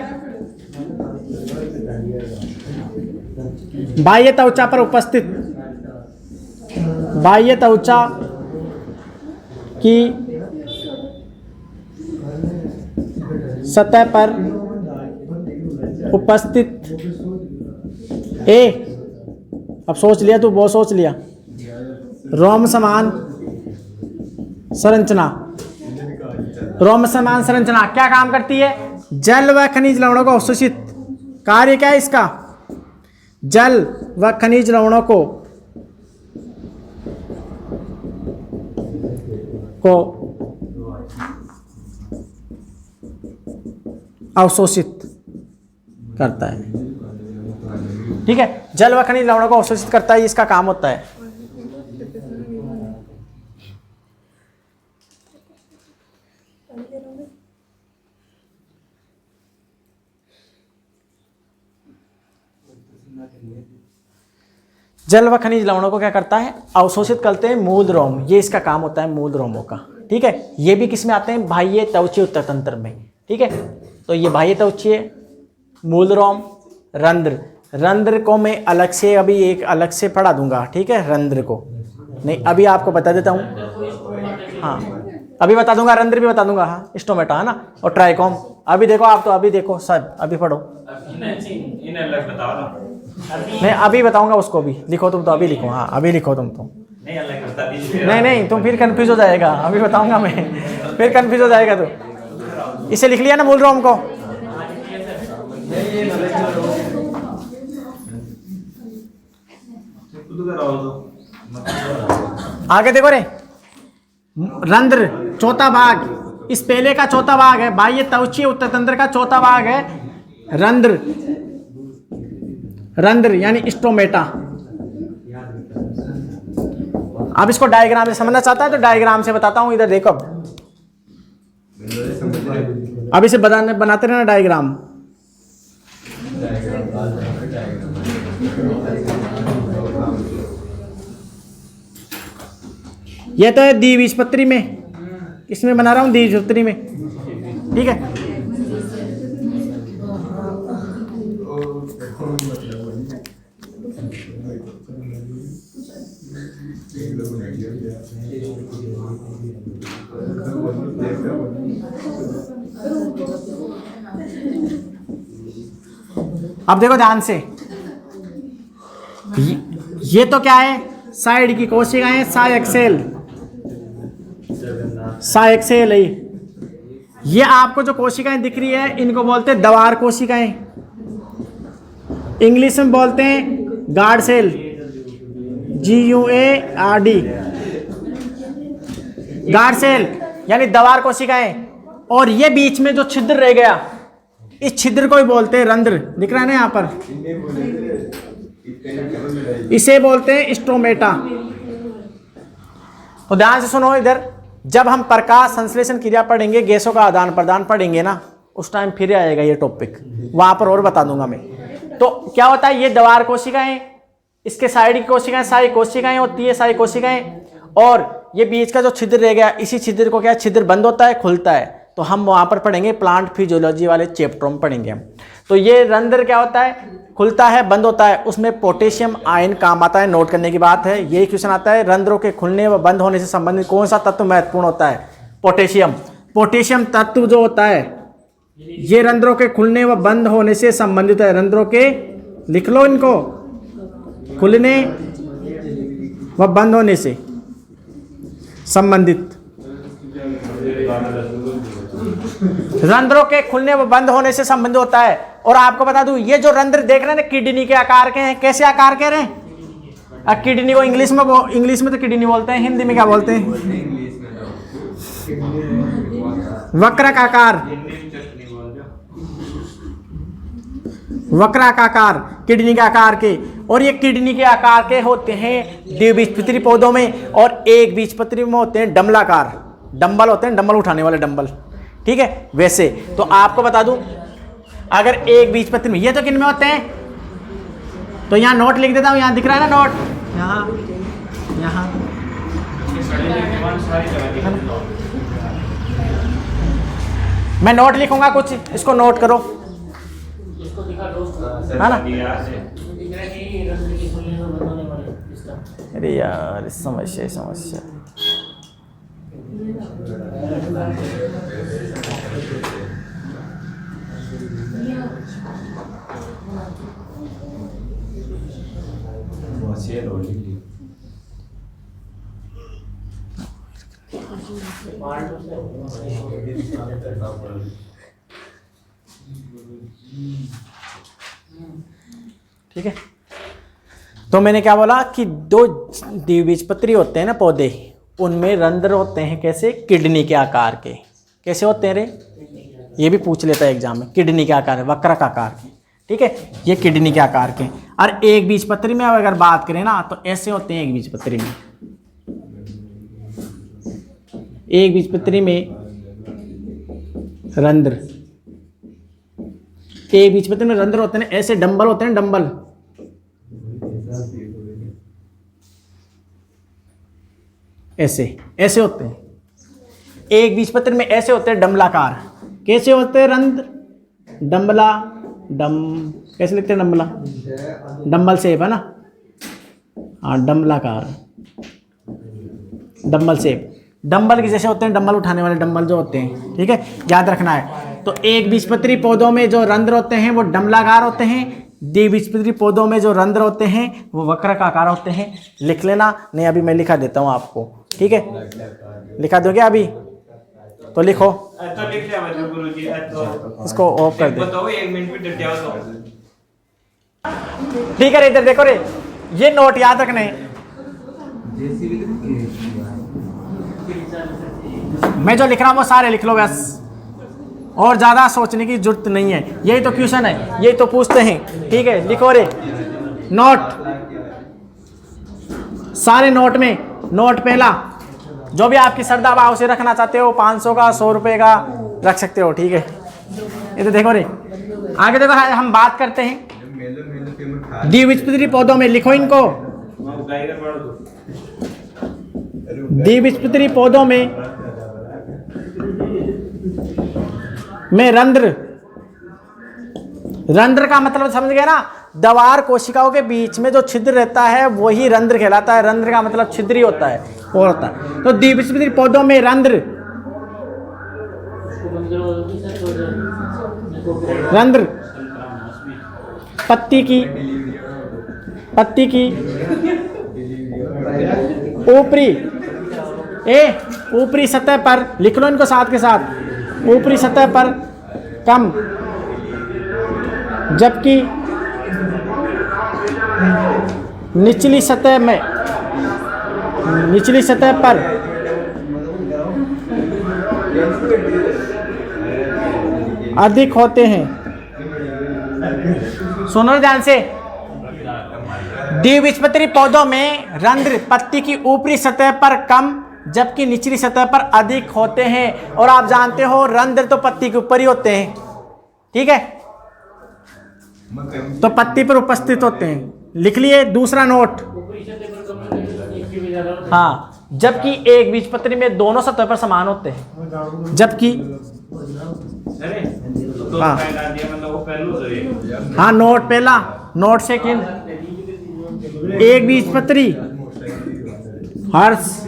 बाह्य त्वचा पर उपस्थित, बाह्य त्वचा की सतह पर उपस्थित अब सोच लिया तू, बहुत सोच लिया। रोम समान संरचना, रोम समान संरचना क्या काम करती है? जल व खनिज लवणों को अवशोषित कार्य क्या है इसका? जल व खनिज लवणों को अवशोषित करता है। ठीक है, जल व खनिज लवणों को अवशोषित करता है, इसका काम होता है। जल व खनिज लवणों को क्या करता है? अवशोषित करते हैं मूल रोम, ये इसका काम होता है मूल रोमों का। ठीक है, ये भी किस में आते हैं? बाह्य त्वचीय उत्तक तंत्र में। ठीक है, तो ये बाह्य त्वचीय, मूल रोम, रंध्र। रंध्र को मैं अलग से अभी एक अलग से पढ़ा दूंगा। ठीक है, रंध्र को नहीं, अभी आपको बता देता हूँ। हाँ, अभी बता दूंगा, रंध्र भी बता दूंगा। हाँ, स्टोमेटा है ना, और ट्राइकोम। अभी देखो आप, तो अभी देखो सब, अभी पढ़ो। इन्हें अलग बताओ ना। नहीं, अभी बताऊंगा उसको भी। लिखो तुम तो, अभी लिखो। हाँ, अभी लिखो तुम तो। नहीं अलग बता दीजिए। नहीं, तुम फिर कंफ्यूज हो जाएगा। अभी बताऊंगा मैं, फिर कंफ्यूज हो जाएगा तो। इसे लिख लिया ना मूल रोम को? आगे देखो रे, रंध्र चौथा भाग, इस पहले का चौथा भाग है। बाह्य त्वचीय उत्तक तंत्र का चौथा भाग है रंध्र। रंध्र यानी स्टोमेटा। अब इसको डायग्राम से समझना चाहता है तो डायग्राम से बताता हूं। इधर देखो, अब इसे बनाते रहना डायग्राम। यह तो है द्विबीजपत्री में, इसमें बना रहा हूं द्विबीजपत्री में। ठीक है, अब देखो ध्यान से, ये तो क्या है? साइड की कोशिकाएं, साइक्सेल। साइक्सेल है ये। आपको जो कोशिकाएं दिख रही है इनको बोलते हैं दवार कोशिकाएं, इंग्लिश में बोलते हैं guard cell, GUARD, guard cell यानी दवार कोशिकाएं। और ये बीच में जो छिद्र रह गया, इस छिद्र को ही बोलते हैं रंध्र। दिख रहा है ना यहाँ पर, इसे बोलते हैं स्टोमेटा। तो ध्यान से सुनो इधर, जब हम प्रकाश संश्लेषण क्रिया पढ़ेंगे, गैसों का आदान प्रदान पढ़ेंगे ना, उस टाइम फिर आएगा ये टॉपिक, वहां पर और बता दूंगा मैं। तो क्या होता है? ये दवार कोशिकाएं, इसके साइड की कोशिकाएं साई कोशिकाएं होती है, साई कोशिकाएं। और ये बीच का जो छिद्र रह गया, इसी छिद्र को क्या है? छिद्र बंद होता है, खुलता है। तो हम वहां पर पढ़ेंगे, प्लांट फिजियोलॉजी वाले चैप्टर में पढ़ेंगे हम। तो ये रंध्र क्या होता है? खुलता है, बंद होता है, उसमें पोटेशियम आयन काम आता है। नोट करने की बात है, यही क्वेश्चन आता है, रंध्रों के खुलने व बंद होने से संबंधित कौन सा तत्व महत्वपूर्ण होता है? पोटेशियम। पोटेशियम तत्व जो होता है, ये रंध्रों के खुलने व बंद होने से संबंधित है। रंध्रों के, लिख लो इनको, खुलने व बंद होने से संबंधित। रंध्रों के खुलने व बंद होने से संबंधित होता है। और आपको बता दूं, ये जो रंध्र देख रहे हैं ना, किडनी के आकार के हैं। कैसे आकार के रहे हैं? किडनी को इंग्लिश में तो किडनी बोलते हैं, हिंदी में क्या बोलते हैं? वक्रकाकार। वक्राकार, किडनी के आकार के। और ये किडनी के आकार के होते हैं द्विबीजपत्री पौधों में, और एक बीजपत्री में होते हैं डंबलाकार। डंबल होते हैं, डंबल उठाने वाले डंबल। ठीक है, वैसे तो आपको बता दूं, अगर एक बीजपत्री में, ये तो किन में होते हैं? तो यहाँ नोट लिख देता हूँ, यहाँ दिख रहा है ना नोट, यहाँ मैं नोट लिखूंगा कुछ, इसको नोट करो, है ना? अरे यार, समस्या ठीक है। तो मैंने क्या बोला कि दो द्विबीजपत्री होते हैं ना पौधे, उनमें रंध्र होते हैं कैसे, किडनी के आकार के। कैसे होते हैं रे, ये भी पूछ लेता है एग्जाम में, किडनी के आकार है, वक्रक आकार के, ठीक है, ये किडनी के आकार के। और एक बीजपत्री में अगर बात करें ना तो ऐसे होते हैं एक बीजपत्री में। एक बीजपत्री में रंध्र, एक बीजपत्री में रंध्र होते हैं ऐसे, डंबल होते हैं, डंबल, ऐसे ऐसे होते हैं। एक बीजपत्र में ऐसे होते हैं डंबलाकार। कैसे होते हैं रंध्र, डंबला, कैसे लिखते हैं डंबला, डंबल शेप है ना, हाँ डंबलाकार, डंबल शेप, डंबल के जैसे होते हैं, डंबल उठाने वाले डंबल जो होते हैं, ठीक है, याद रखना है। तो एक बीजपत्री पौधों में जो रंध्र होते हैं वो डंबलाकार होते हैं, द्विबीजपत्री पौधों में जो रंध्र होते हैं वो वक्रक आकार होते हैं। लिख लेना, नहीं अभी मैं लिखा देता हूँ आपको, ठीक है, लिखा दोगे अभी तो लिखो। तो लिख लिया बच्चों गुरुजी, तो इसको ऑफ कर दे, बताओ 1 मिनट में डट जाओ तो। ठीक है रे, इधर देखो रे, ये नोट याद रखने हैं। मैं जो लिख रहा हूँ वो सारे लिख लो बस, और ज़्यादा सोचने की जरूरत नहीं है। यही तो क्वेश्चन है, यही तो पूछते हैं, ठीक है। लिखो रे नोट, सारे नोट में, नोट पहला जो भी आपकी श्रद्धा भाव से रखना चाहते हो, 500 का, 100 रुपये का रख सकते हो, ठीक है। ये तो देखो रे, आगे देखो, हम बात करते हैं द्विबीजपत्री पौधों में। लिखो इनको, द्विबीजपत्री पौधों में रंध्र, रंध्र का मतलब समझ गए ना, द्वार कोशिकाओं के बीच में जो छिद्र रहता है वही रंध्र कहलाता है। रंध्र का मतलब छिद्र ही होता है, और होता है। तो द्विबीजपत्री पौधों में रंध्र, रंध्र पत्ती की ऊपरी सतह पर, लिख लो इनको साथ के साथ, ऊपरी सतह पर कम, जबकि निचली सतह पर अधिक होते हैं। सुनो ध्यान से, द्विबीजपत्री पौधों में रंध्र पत्ती की ऊपरी सतह पर कम जबकि निचली सतह पर अधिक होते हैं। और आप जानते हो रंध्र तो पत्ती के ऊपर ही होते हैं, ठीक है, तो पत्ती पर उपस्थित होते हैं। लिख लिए दूसरा नोट, हाँ, जबकि एक बीजपत्री में दोनों सतह पर समान होते हैं, जबकि हाँ, हाँ नोट पहला, नोट सेकंड, एक बीजपत्री, हर्ष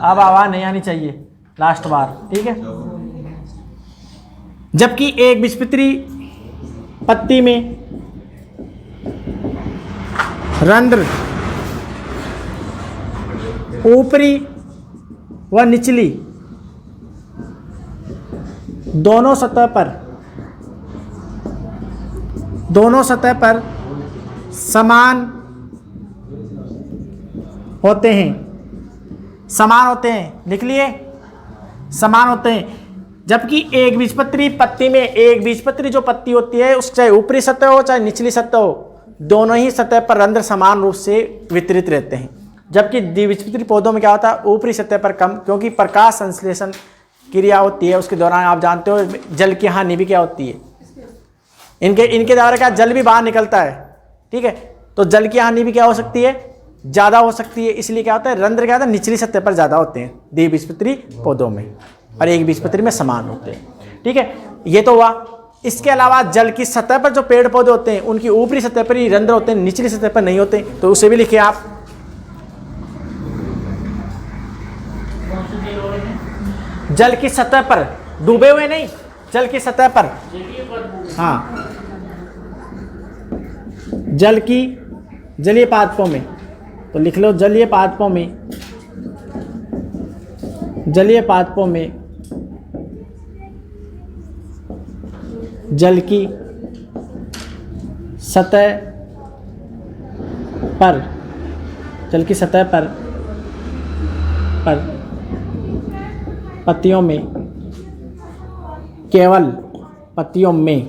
अब आवाज नहीं आनी चाहिए, लास्ट बार, ठीक है। जबकि एक बीजपत्री पत्ती में रंध्र ऊपरी व निचली दोनों सतह पर समान होते हैं, लिख लिए, समान होते हैं। जबकि एक बीजपत्री पत्ती में, एक बीजपत्री जो पत्ती होती है उस चाहे ऊपरी सतह हो चाहे निचली सतह हो, दोनों ही सतह पर रंध्र समान रूप से वितरित रहते हैं। जबकि द्विबीजपत्री पौधों में क्या होता है, ऊपरी सतह पर कम, क्योंकि प्रकाश संश्लेषण क्रिया होती है, उसके दौरान आप जानते हो जल की हानि भी क्या होती है, इनके द्वारा क्या जल भी बाहर निकलता है, ठीक है, तो जल की हानि भी क्या हो सकती है, ज़्यादा हो सकती है। इसलिए क्या होता है, रंध्र क्या होता है, निचली सतह पर ज़्यादा होते हैं द्विबीजपत्री पौधों में, और एक बीजपत्री में समान होते हैं, ठीक है। ये तो हुआ। इसके अलावा जल की सतह पर जो पेड़ पौधे होते हैं उनकी ऊपरी सतह पर ही रंध्र होते हैं, निचली सतह पर नहीं होते, तो उसे भी लिखिए आप। जल की सतह पर, डूबे हुए नहीं, जल की सतह पर, हाँ, जलीय पादपों में, तो लिख लो जलीय पादपों में जल की सतह पर, जल की सतह पर पत्तियों में, केवल पत्तियों में,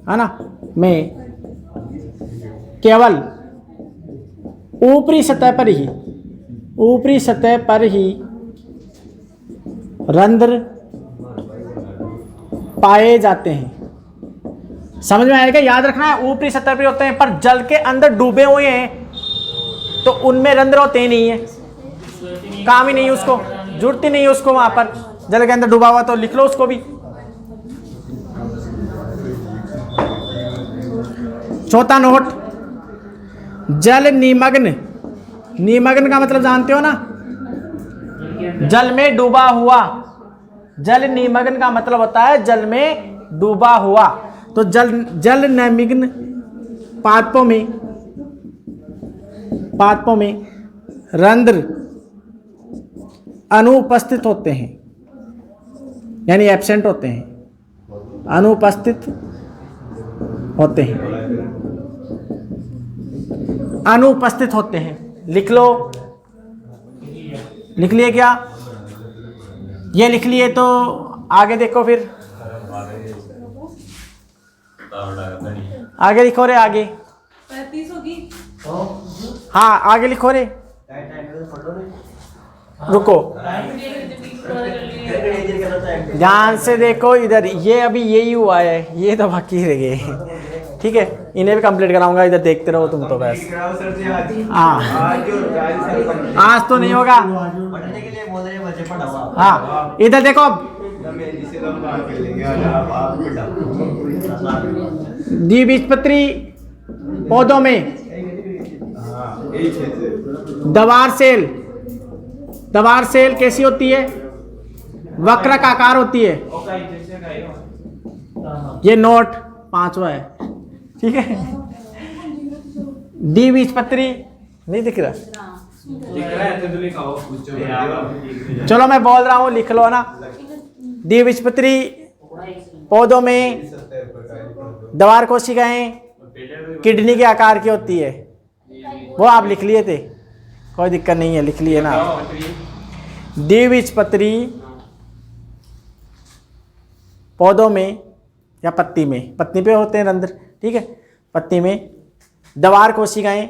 है ना, में केवल ऊपरी सतह पर ही रंध्र पाए जाते हैं। समझ में आएगा? याद रखना है, ऊपरी सतह पर होते हैं, पर जल के अंदर डूबे हुए हैं तो उनमें रंध्र होते ही नहीं है, काम ही नहीं है, उसको जरूरत ही नहीं है उसको। वहां पर जल के अंदर डूबा हुआ तो लिख लो उसको भी। चौथा नोट, जल निमग्न। निमग्न का मतलब जानते हो ना, जल में डूबा हुआ। जल निमग्न का मतलब होता है जल में डूबा हुआ। तो जल निमग्न पादपों में रंध्र अनुपस्थित होते हैं, यानी एब्सेंट होते हैं, अनुपस्थित होते हैं, अनुपस्थित होते हैं। लिख लो, लिख लिए क्या? ये लिख लिए तो आगे देखो, फिर आगे लिखो रे, आगे 35 होगी। हाँ आगे लिखो रे, रुको ध्यान से देखो इधर। ये अभी यही हुआ है, ये तो बाकी रह गए, ठीक है, इन्हें भी कंप्लीट कराऊंगा। इधर देखते रहो तुम तो बस। हाँ आज तो नहीं होगा। हाँ इधर देखो, द्विबीजपत्री पौधों में दवार सेल कैसी होती है? वक्र का आकार होती है। ये नोट 5वां है, ठीक है। द्विबीजपत्री नहीं दिख रहा? चलो मैं बोल रहा हूँ, लिख लो ना। द्विबीजपत्री पौधों में दवार कोशिकाएं किडनी के आकार की होती है। वो आप लिख लिए थे, कोई दिक्कत नहीं है, लिख लिए ना। द्विबीजपत्री पौधों में या पत्ती पे होते हैं रंध्र, ठीक है। पत्ती में दवार कोशिकाएं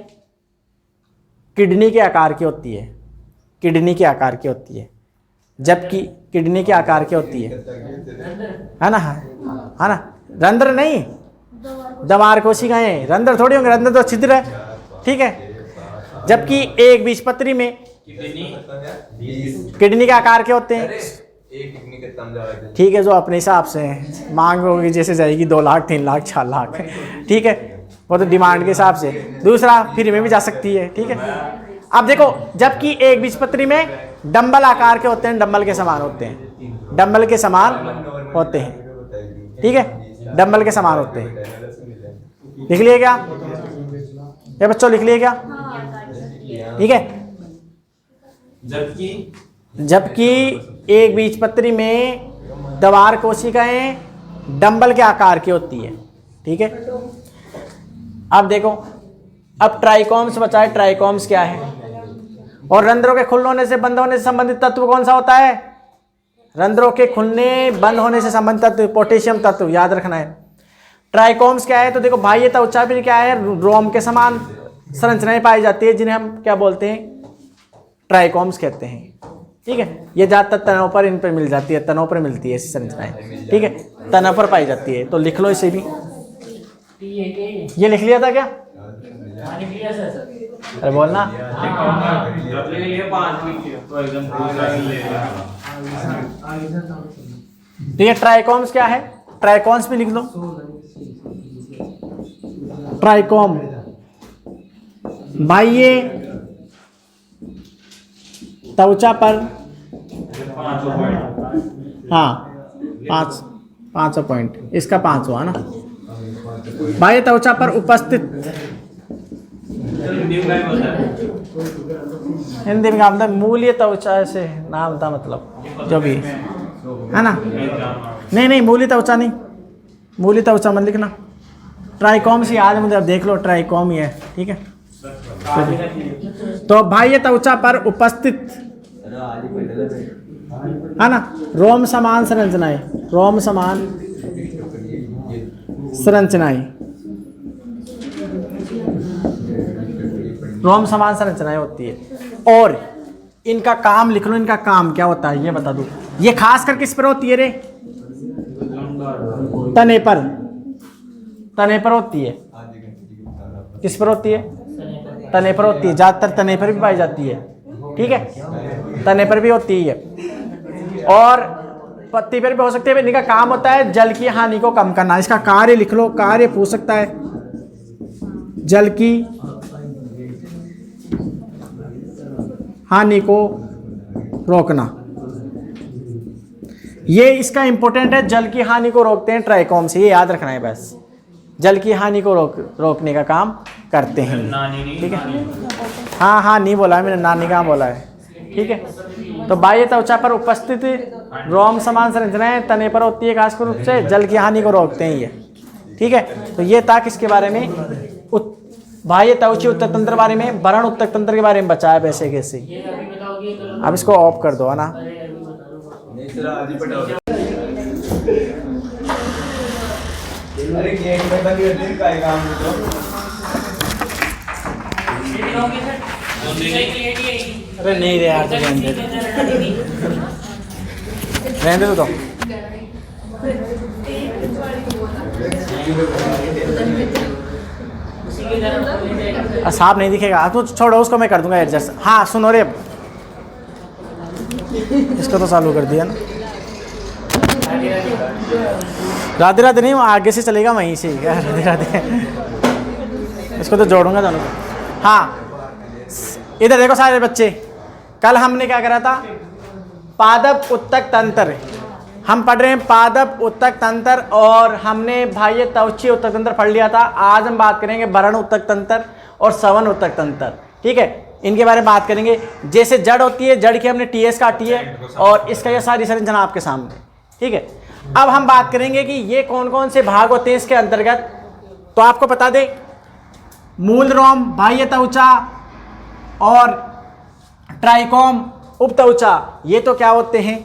किडनी के आकार की होती है, किडनी के आकार की होती है, जबकि किडनी के आकार की होती है ना, है ना। रंध्र नहीं, दवार कोशिकाएं, रंध्र थोड़ी होंगे, रंध्र तो छिद्र है, ठीक है। जबकि एक बीजपत्री में किडनी के आकार के होते हैं, ठीक है, जो अपने हिसाब से मांग होगी, जैसे जाएगी 2 लाख 3 लाख 4 लाख, ठीक है, वो तो डिमांड के हिसाब से। दूसरा फ्री में भी जा सकती है, ठीक है। अब देखो, जबकि एक बीजपत्री में डंबल आकार के होते हैं, डंबल के समान होते हैं, डंबल के समान होते हैं, ठीक है, डंबल के समान होते हैं। लिख लिए क्या ये बच्चों? लिख लिए क्या? ठीक है। जबकि एक बीजपत्री में दवार कोशिकाएं डंबल के आकार की होती है, ठीक है। अब देखो, अब ट्राइकोम्स बचा है। ट्राइकोम्स क्या है? और रंध्रों के खुलने होने से बंद होने से संबंधित तत्व कौन सा होता है? रंध्रों के खुलने बंद होने से संबंधित तत्व पोटेशियम तत्व, याद रखना है। ट्राइकोम्स क्या है? तो देखो भाई, ये त्वचा भी क्या है? रोम के समान संरचनाएं पाई जाती है, जिन्हें हम क्या बोलते हैं? ट्राइकोम्स कहते हैं, ठीक है। ये ज्यादातर तनों पर इन पर मिल जाती है, तनों पर मिलती है ऐसी संरचनाएं, ठीक है, तनों पर पाई जाती है। तो लिख लो इसे भी। ये लिख लिया था क्या? अरे बोलना। तो ये ट्राइकोम्स क्या है? ट्राइकोम्स भी लिख लो। ट्राइकोम भाई, ये त्वचा पर, हाँ 5 पॉइंट, इसका 5 हुआ ना भाई। त्वचा पर उपस्थित, हिंदी में मतलब मूल्य त्वचा से नाम था, मतलब जो भी है ना। नहीं मूल्य त्वचा नहीं, मूल्य त्वचा मत लिखना। ट्राइकोम से याद है मुझे, अब देख लो, ट्राइकोम ही है, ठीक है। तो बाह्य त्वचा पर उपस्थित है ना रोम समान संरचनाएं, रोम समान संरचनाएं, रोम समान संरचनाएं होती है। और इनका काम लिख लो, इनका काम क्या होता है ये बता दूं। ये खासकर किस पर होती है रे? तने पर, तने पर होती है। किस पर होती है? तने पर होती है, ज्यादातर तने पर भी पाई जाती है, ठीक है, तने पर भी होती है और पत्ती पर भी हो सकती है। इनका काम होता है जल की हानि को कम करना। इसका कार्य लिख लो, कार्य पूछ सकता है, जल की हानि को रोकना। ये इसका इंपॉर्टेंट है, जल की हानि को रोकते हैं ट्राइकोम से, ये याद रखना है बस। जल की हानि को रोकने का काम करते हैं, ठीक है। हाँ हाँ नहीं बोला है मैंने, नानी कहाँ बोला है, ठीक है। तो बाह्य त्वचा पर उपस्थित रोम समान संरचनाएं तने पर होती है, खासकर रूप से जल की हानि को रोकते हैं ये, ठीक है। तो ये था किसके बारे में? बाह्य त्वची उत्तक तंत्र बारे में, भरण उत्तक तंत्र के बारे में बचाया वैसे कैसे। अब इसको ऑफ कर दो, है ना। अरे गेट में बंद कर दे, काय काम तो अरे नहीं रे यार, रहने दे तो। साफ नहीं दिखेगा तो छोड़ो उसको, मैं कर दूंगा एडजस्ट। हाँ सुनो रे, इसको तो चालू कर दिया ना। राधे राधे नहीं, आगे से चलेगा वहीं से, राधे राधे। इसको तो जोड़ूंगा दोनों को। हाँ इधर देखो सारे बच्चे, कल हमने क्या करा था? पादप उत्तक तंत्र। हम पढ़ रहे हैं पादप उत्तक तंत्र और हमने बाह्य त्वची उत्तक तंत्र पढ़ लिया था। आज हम बात करेंगे भरण उत्तक तंत्र और स्तवन उत्तक तंत्र, ठीक है। इनके बारे में बात करेंगे। जैसे जड़ होती है, जड़ की हमने टीएस काटी है और इसका ये सारी संरचना आपके सामने, ठीक है। अब हम बात करेंगे कि ये कौन कौन से भाग होते हैं इसके अंतर्गत। तो आपको बता दें, मूल रोम, बाह्य त्वचा और ट्राइकोम, उपत्वचा, ये तो क्या होते हैं?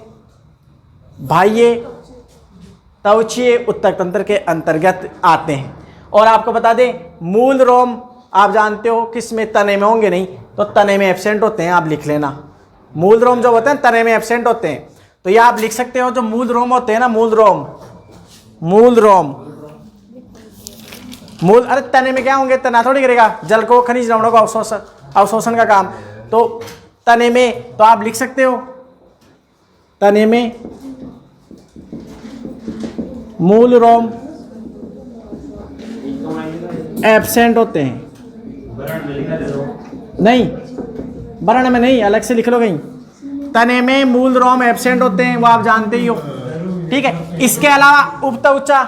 बाह्य त्वचीय उत्तक तंत्र के अंतर्गत आते हैं। और आपको बता दें, मूल रोम आप जानते हो किस में? तने में होंगे नहीं, तो तने में एब्सेंट होते हैं, आप लिख लेना। मूल रोम जो होते हैं तने में एब्सेंट होते हैं, तो ये आप लिख सकते हो। जो मूल रोम होते हैं ना, मूल रोम, मूल रोम, मूल, अरे तने में क्या होंगे? तना थोड़ी करेगा जल को, खनिज लवणों को अवशोषण का काम। तो तने में तो आप लिख सकते हो, तने में मूल रोम एब्सेंट होते हैं। नहीं, वर्ण में नहीं, अलग से लिख लो कहीं। तने में मूल रोम एब्सेंट होते हैं, वो आप जानते ही हो, ठीक है। इसके अलावा उपत्वचा,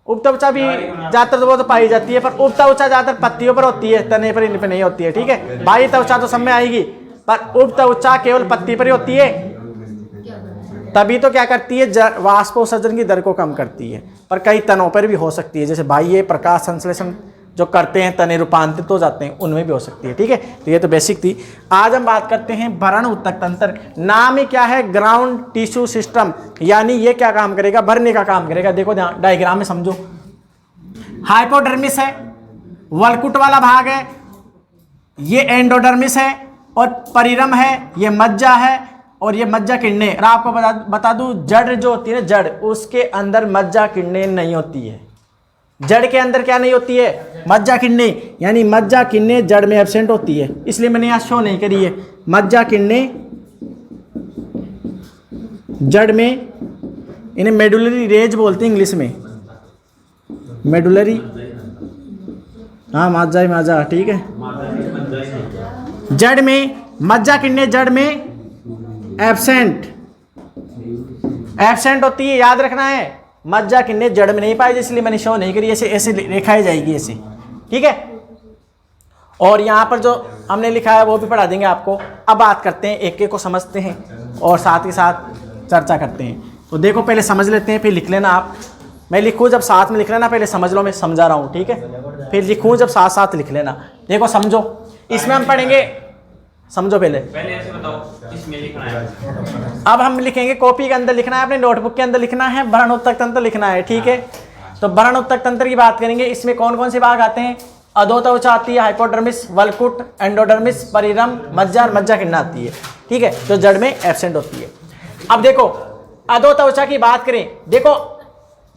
उपत्वचा भी ज्यादातर तो वो तो पाई जाती है, पर उपत्वचा ज्यादातर पत्तियों पर होती है, तने पर इन पर नहीं होती है, ठीक है। बाह्य त्वचा तो सब में आएगी, पर उपत्वचा केवल पत्ती पर ही होती है। तभी तो क्या करती है? वाष्पोत्सर्जन की दर को कम करती है, पर कई तनों पर भी हो सकती है। जैसे बाह्य प्रकाश संश्लेषण जो करते हैं, तने रूपांतरित हो जाते हैं, उनमें भी हो सकती है, ठीक है। तो ये तो बेसिक थी। आज हम बात करते हैं भरण उत्तक तंत्र। नाम ही क्या है? ग्राउंड टिश्यू सिस्टम, यानी ये क्या काम करेगा? भरने का काम करेगा। देखो डायग्राम में समझो, हाइपोडर्मिस है, वलकुट वाला भाग है, ये एंडोडर्मिस है, और परिरम है, ये मज्जा है, और ये मज्जा किरणें। और आपको बता दूं, जड़ जो होती है ना, जड़, उसके अंदर मज्जा किरणें नहीं होती है। जड़ के अंदर क्या नहीं होती है? मज्जा किरणें, यानी मज्जा किरणें जड़ में एब्सेंट होती है, इसलिए मैंने यहाँ शो नहीं करी है। मज्जा किरणें जड़ में, इन्हें मेडुलरी रेज बोलते हैं इंग्लिश में, मेडुलरी, हाँ मज्जा ही मज्जा, ठीक है। जड़ में मज्जा किरणें जड़ में एब्सेंट होती है, याद रखना है। मज्जा किरणें जड़ में नहीं पाई, इसलिए मैंने शो नहीं करी, ऐसे ऐसे लिखाई जाएगी ऐसे, ठीक है। और यहाँ पर जो हमने लिखा है वो भी पढ़ा देंगे आपको। अब बात करते हैं, एक एक को समझते हैं और साथ ही साथ चर्चा करते हैं। तो देखो पहले समझ लेते हैं, फिर लिख लेना आप। मैं लिखूँ जब साथ में लिख लेना, पहले समझ लो, मैं समझा रहा हूँ, ठीक है। फिर लिखूँ जब साथ साथ लिख लेना। देखो समझो, इसमें हम पढ़ेंगे, समझो पहले ऐसे बताओ इसमें लिखना है। अब हम लिखेंगे, कॉपी के अंदर लिखना है, अपने नोटबुक के अंदर लिखना है, भरण उत्तक तंत्र लिखना है, ठीक है। तो भरण उत्तक तंत्र की बात करेंगे, इसमें कौन कौन से भाग आते हैं? अधोत्वचा आती है, हाइपोडर्मिस, वल्कुट, एंडोडर्मिस, परिरम, मज्जा और मज्जा किरणा आती है, ठीक है, जो जड़ में एब्सेंट होती है। अब देखो अधोत्वचा की बात करें, देखो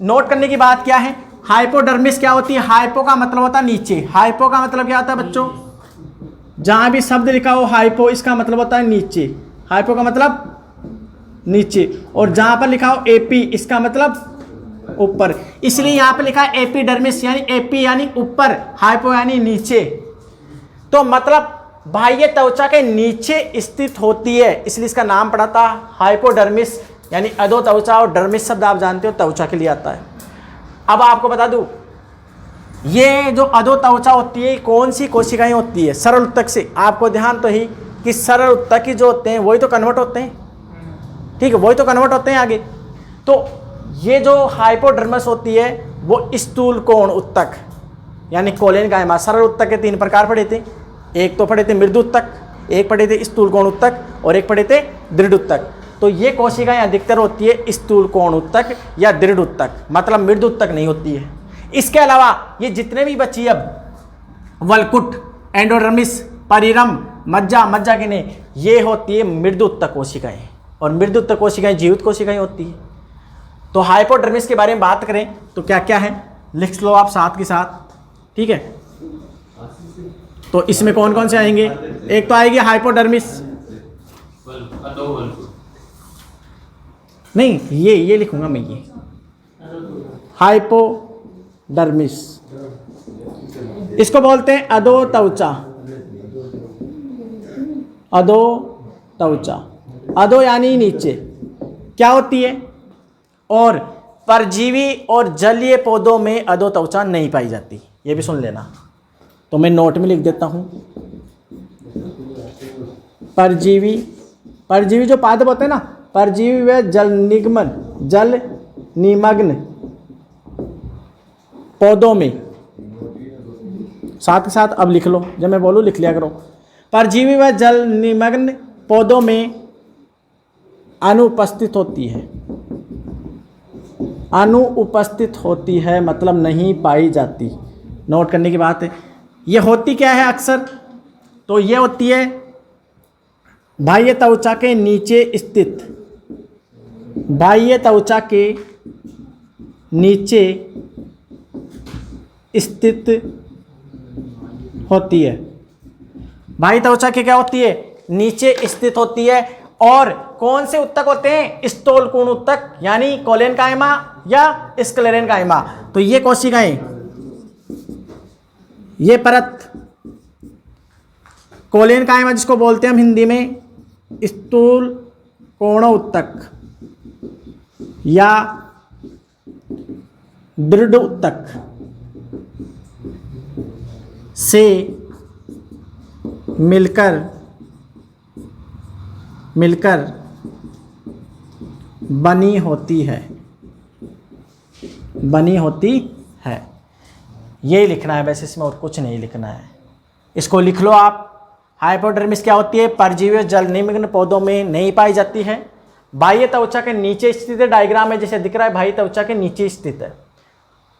नोट करने की बात क्या है, हाइपोडर्मिस क्या होती है? हाइपो का मतलब होता है नीचे, हाइपो का मतलब क्या होता है बच्चों? जहां भी शब्द लिखा हो हाइपो, इसका मतलब होता है नीचे, हाइपो का मतलब नीचे, और जहां पर लिखा हो एपी, इसका मतलब ऊपर, इसलिए यहां पर लिखा है एपिडर्मिस, यानी एपी यानी ऊपर, हाइपो यानी नीचे। तो मतलब बाह्य त्वचा के नीचे स्थित होती है, इसलिए इसका नाम पड़ा था हाइपोडर्मिस, यानी अधो त्वचा, और डर्मिस शब्द आप जानते हो त्वचा के लिए आता है। अब आपको बता दूं, ये जो अधो त्वचा होती है कौन सी कोशिकाएं होती है? सरल उत्तक से आपको ध्यान तो ही कि सरल उत्तक की जो होते हैं वही तो कन्वर्ट होते हैं, ठीक है, वही तो कन्वर्ट होते हैं आगे। तो ये जो हाइपोडर्मस होती है वो स्थूल कोण उत्तक यानी कोलेन कायमा। सरल उत्तक के 3 प्रकार पढ़े थे, एक तो पढ़े थे मृदु उत्तक, एक पढ़े थे स्थूल कोण उत्तक, और एक पढ़े थे दृढ़ उत्तक। तो ये कोशिकाएं अधिकतर होती है स्थूल कोण उत्तक या दृढ़ उत्तक, मतलब मृदु उत्तक नहीं होती है। इसके अलावा ये जितने भी बची अब वल्कुट, एंडोडर्मिस, परिरम, मज्जा, मज्जा के ने, ये होती है मृदु उत्तक कोशिकाएं, और मृदु उत्तक कोशिकाएं जीवित कोशिकाएं होती है। तो हाइपोडर्मिस के बारे में बात करें तो क्या क्या है लिख लो आप साथ के साथ, ठीक है। तो इसमें कौन कौन से आएंगे? एक तो आएगी हाइपोडर्मिस, नहीं ये लिखूंगा मैं, ये हाइपोडर्मिस, इसको बोलते हैं अधो त्वचा, अधो त्वचा, अधो यानी नीचे क्या होती है, और परजीवी और जलीय पौधों में अधो त्वचा नहीं पाई जाती, ये भी सुन लेना। तो मैं नोट में लिख देता हूं, परजीवी, परजीवी जो पादप होते हैं ना, परजीवी व जल निमग्न पौधों में, साथ के साथ अब लिख लो, जब मैं बोलूं लिख लिया करो। परजीवी व जल निमग्न पौधों में अनुपस्थित होती है, अनुपस्थित होती है मतलब नहीं पाई जाती। नोट करने की बात है, ये होती क्या है अक्सर? तो ये होती है बाह्य त्वचा के नीचे स्थित, बाह्य त्वचा के नीचे स्थित होती है। बाह्य त्वचा के क्या होती है? नीचे स्थित होती है। और कौन से उत्तक होते हैं? स्थूल कोण उत्तक यानी कोलेन कायमा या स्क्लेरेन कायमा। तो ये कोशिकाएं, ये परत कोलेन कायमा जिसको बोलते हैं हम हिंदी में स्थूल कोण उत्तक या दृढ़ उत्तक से मिलकर बनी होती है, बनी होती है। ये लिखना है, वैसे इसमें और कुछ नहीं लिखना है। इसको लिख लो आप। हाइपोडर्मिस क्या होती है? परजीवी जल निमग्न पौधों में नहीं पाई जाती है, बाह्य त्वचा के नीचे स्थित है। डायग्राम में जैसे दिख रहा है बाह्य त्वचा के नीचे स्थित है,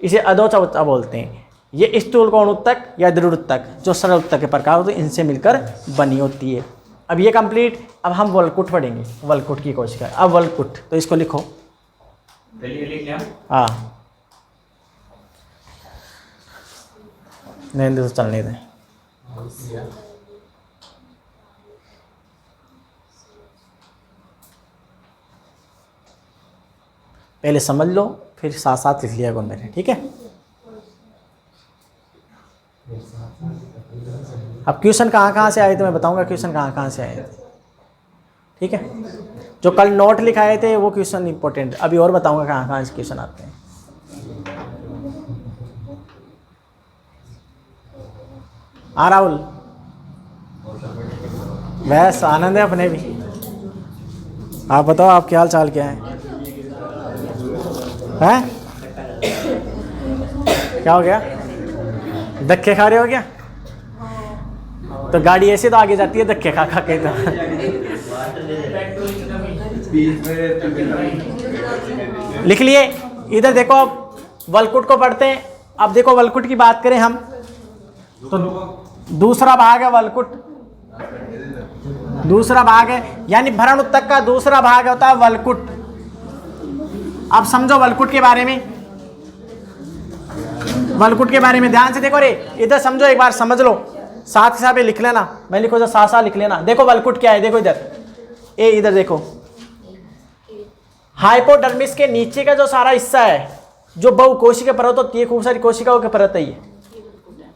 इसे अधो त्वचा बोलते हैं। ये स्थूल कोण उत्तक या दृढ़ उत्तक जो सरल उत्तक के प्रकार होते हैं, इनसे मिलकर बनी होती है। अब ये कंप्लीट। अब हम वल्कुट पढ़ेंगे, वल्कुट की कोशिका। अब वल्कुट, तो इसको लिखो। हाँ, नहीं तो चलने दें। पहले समझ लो, फिर साथ साथ लिख लिया करो मेरे, ठीक है। अब क्वेश्चन कहाँ से आए थे मैं बताऊंगा, क्वेश्चन कहाँ से आए थे, ठीक है। जो कल नोट लिखाए थे वो क्वेश्चन इंपॉर्टेंट, अभी और बताऊंगा कहाँ से क्वेश्चन आते हैं। राहुल, बस आनंद है अपने भी। आप बताओ, आपके हाल चाल क्या है? हैं? क्या हो गया? धक्के खा रहे हो क्या? तो गाड़ी ऐसे तो आगे जाती है धक्के खा खा के। तो लिख लिए। इधर देखो वलकुट को पढ़ते हैं। अब देखो वलकुट की बात करें हम तो दूसरा भाग है वलकुट। दूसरा भाग है यानी भरण उत्तक का दूसरा भाग होता है वलकुट। अब समझो वलकुट के बारे में। वलकुट के बारे में ध्यान से देखो रे, इधर समझो एक बार, समझ लो, साथ के साथ लिख लेना। मैं लिखो जो साथ लिख लेना। देखो वलकुट क्या है, देखो इधर ए, इधर देखो हाइपोडर्मिस के नीचे का जो सारा हिस्सा है, जो बहुकोशिका परत होती है, खूब सारी कोशिकाओं की परत है ये,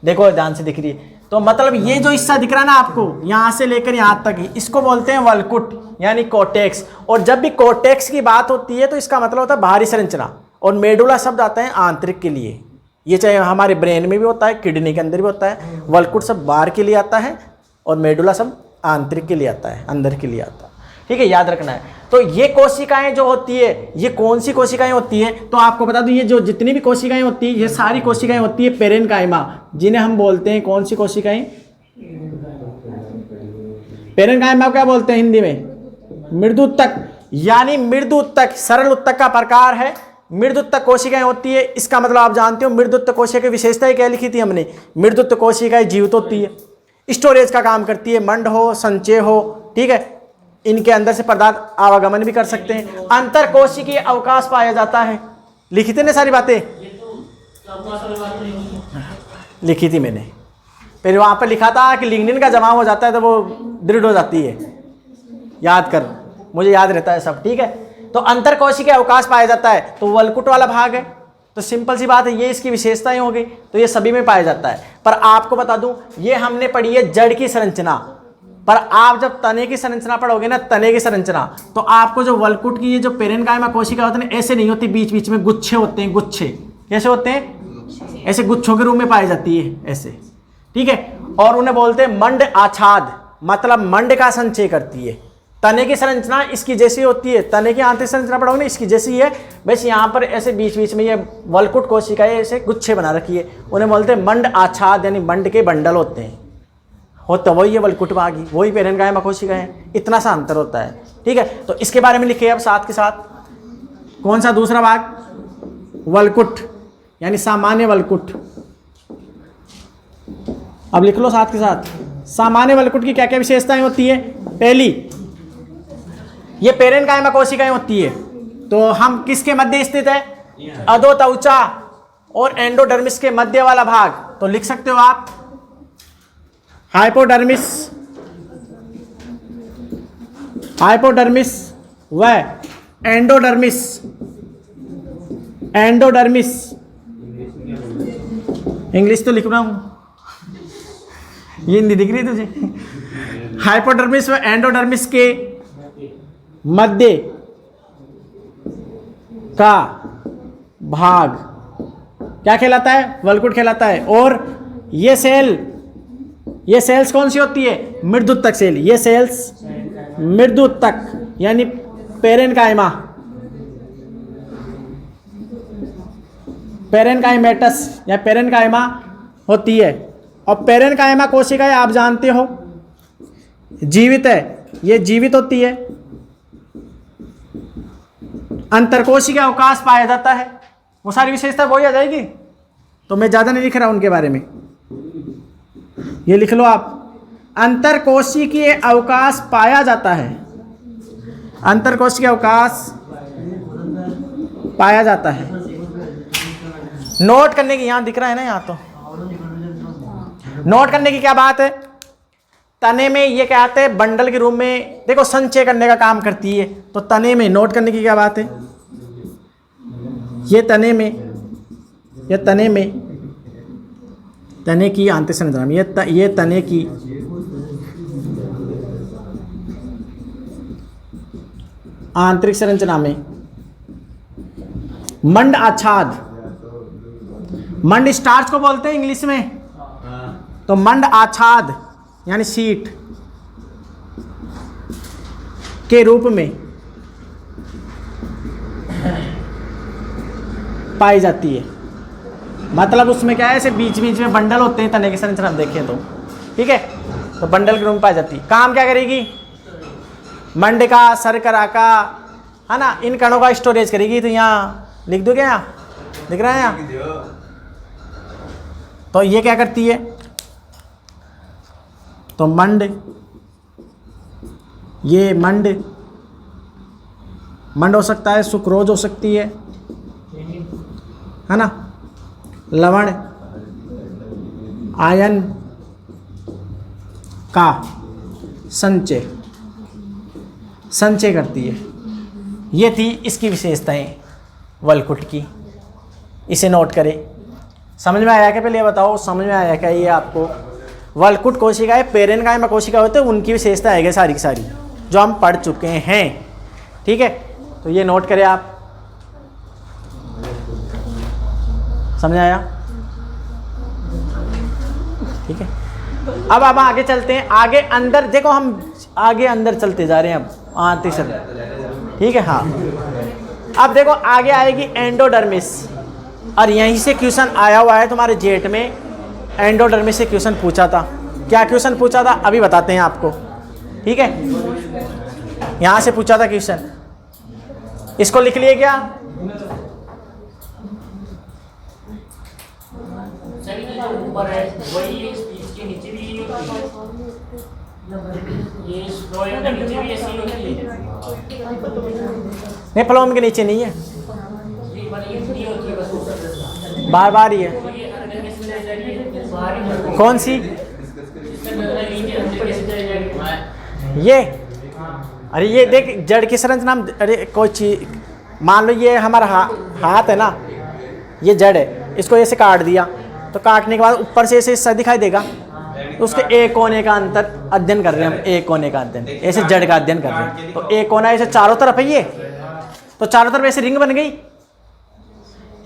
देखो ध्यान से दिख रही है। तो मतलब ये जो हिस्सा दिख रहा है ना आपको, यहां से लेकर यहां तक, इसको बोलते हैं वलकुट यानी कोर्टेक्स। और जब भी कोर्टेक्स की बात होती है तो इसका मतलब होता है बाहरी संरचना, और मेडुला शब्द आता है आंतरिक के लिए। ये चाहे हमारे ब्रेन में भी होता है, किडनी के अंदर भी होता है। वलकुट सब बाहर के लिए आता है और मेडुला सब आंतरिक के लिए आता है, अंदर के लिए आता है। ठीक है, याद रखना है। तो ये कोशिकाएं जो होती है, ये कौन सी कोशिकाएं होती है, तो आपको बता दूं, ये जो जितनी भी कोशिकाएं होती है, ये सारी कोशिकाएं होती है पेरेनकाइमा, जिन्हें हम बोलते हैं कौन सी कोशिकाएं? पेरेनकाइमा क्या बोलते हैं हिंदी में? मृदु उत्तक, यानी मृदु उत्तक सरल उत्तक का प्रकार है। मृदु उत्तक कोशिकाएं होती है, इसका मतलब आप जानते हो मृदु उत्तक कोशिका की विशेषताएं क्या लिखी थी हमने? मृदु उत्तक कोशिकाएं जीवित होती है, स्टोरेज का काम करती है, मंड हो संचय हो, ठीक है, इनके अंदर से पदार्थ आवागमन भी कर सकते हैं। अंतर कोशिकीय अवकाश पाया जाता है। लिखी थी ना सारी बातें, लिखी थी मैंने, फिर वहां पर लिखा था कि लिग्निन का जमाव हो जाता है तो वो दृढ़ हो जाती है। याद कर, मुझे याद रहता है सब, ठीक है। तो अंतर कोशिकीय अवकाश पाया जाता है, तो वलकुट वाला भाग है, तो सिंपल सी बात है, ये इसकी विशेषताएं हो गई, तो ये सभी में पाया जाता है। पर आपको बता दूं, ये हमने पढ़ी है जड़ की संरचना, पर आप जब तने की संरचना पढ़ोगे ना, तने की संरचना, तो आपको जो वलकुट की ये जो पेरेनकाइमा कोशिका होती है ना, ऐसे नहीं होती, बीच बीच में गुच्छे होते हैं। गुच्छे कैसे होते हैं? ऐसे गुच्छों के रूप में पाई जाती है ऐसे, ठीक है। और उन्हें बोलते हैं मंड आच्छाद, मतलब मंड का संचय करती है। तने की संरचना इसकी जैसी होती है, तने की आंतरिक संरचना पढ़ोगे ना, इसकी जैसी है, बस यहाँ पर ऐसे बीच बीच में ये वलकुट कोशिकाएं ऐसे गुच्छे बना रखी है, उन्हें बोलते हैं मंड आच्छाद, यानी मंड के बंडल होते हैं। होता वही है वलकुट भागी, वही पेरेनकाइमा कोशिका है, इतना सा अंतर होता है, ठीक है। तो इसके बारे में लिखिए अब साथ के साथ। कौन सा दूसरा भाग? वलकुट यानी सामान्य वलकुट। अब लिख लो साथ के साथ, सामान्य वलकुट की क्या क्या विशेषताएं होती है? पहली, ये पेरेनकाइमा कोशिकाएं होती है, तो हम किसके मध्य स्थित है? अधोत्वचा और एंडोडर्मिस के मध्य वाला भाग। तो लिख सकते हो आप हाइपोडर्मिस, हाइपोडर्मिस व एंडोडर्मिस, एंडोडर्मिस, इंग्लिश तो लिख रहा हूं, ये हिंदी दिख रही है तुझे? हाइपोडर्मिस व एंडोडर्मिस के मध्य का भाग क्या कहलाता है? वलकुट कहलाता है। और ये सेल, ये सेल्स कौन सी होती है? मृदुत्तक सेल। ये सेल्स मृदुत्तक यानी पेरेनकाइमा, पेरेनकाइमेटस या पेरेनकाइमा होती है। और पेरेनकाइमा कोशिकाएं आप जानते हो जीवित है, ये जीवित होती है। अंतरकोशिकीय अवकाश पाया जाता है, वो सारी विशेषता वही आ जाएगी, तो मैं ज़्यादा नहीं लिख रहा उनके बारे में, ये लिख लो आप। अंतरकोशिकीय अवकाश पाया जाता है, अंतरकोशिकीय अवकाश पाया जाता है। नोट करने की, यहाँ दिख रहा है ना, यहाँ तो नोट करने की क्या बात है? तने में ये क्या आते हैं? बंडल के रूप में, देखो संचय करने का काम करती है, तो तने में नोट करने की क्या बात है? ये तने में, ये तने में, तने की आंतरिक संरचना में, ये तने की आंतरिक संरचना में मंड आच्छाद, मंड स्टार्च को बोलते हैं इंग्लिश में, तो मंड आच्छाद यानी सीट के रूप में पाई जाती है। मतलब उसमें क्या है, ऐसे बीच बीच में बंडल होते हैं तने की संरचना देखें तो, ठीक है। तो बंडल के रूप में पाई जाती है। काम क्या करेगी? मंडिका, शर्करा का, है ना, इन कणों का स्टोरेज करेगी। तो यहाँ लिख दोगे, यहाँ दिख रहा है यहाँ। तो ये क्या करती है? तो मंड, ये मंड हो सकता है, सुक्रोज हो सकती है ना, लवण, आयन का संचय करती है। ये थी इसकी विशेषताएं वलकुट की। इसे नोट करें। समझ में आया क्या? पहले ये बताओ, समझ में आया क्या ये आपको? वलकुट कोशिकाएं पेरेनकाइमा कोशिका होते हैं, उनकी विशेषता है सारी की सारी जो हम पढ़ चुके हैं। ठीक है, तो ये नोट करें आप। समझ आया? ठीक है, अब आगे चलते हैं। आगे अंदर देखो, हम आगे अंदर चलते जा रहे हैं अब आते चल। ठीक है, हाँ। अब देखो आगे आएगी एंडोडर्मिस, और यहीं से क्वेश्चन आया हुआ है तुम्हारे जेट में। एंडोडर्मिस से क्वेश्चन पूछा था। क्या क्वेश्चन पूछा था अभी बताते हैं आपको। ठीक है, यहाँ से पूछा था क्वेश्चन, इसको लिख लिए क्या? नहीं, फ्लोम के नीचे नहीं है, बार बार ही है। कौन सी? ये, अरे ये देख, जड़ की संरचना। अरे कोई चीज, मान लो ये हमारा हाथ है ना, ये जड़ है, इसको ऐसे काट दिया, तो काटने के बाद ऊपर से ऐसे हिस्सा दिखाई देगा, तो उसके एक कोने का अंतर अध्ययन कर रहे हैं हम। एक कोने का अध्ययन, ऐसे जड़ का अध्ययन कर रहे हैं। तो एक कोना ऐसे चारों तरफ है ये, तो चारों तरफ ऐसे रिंग बन गई।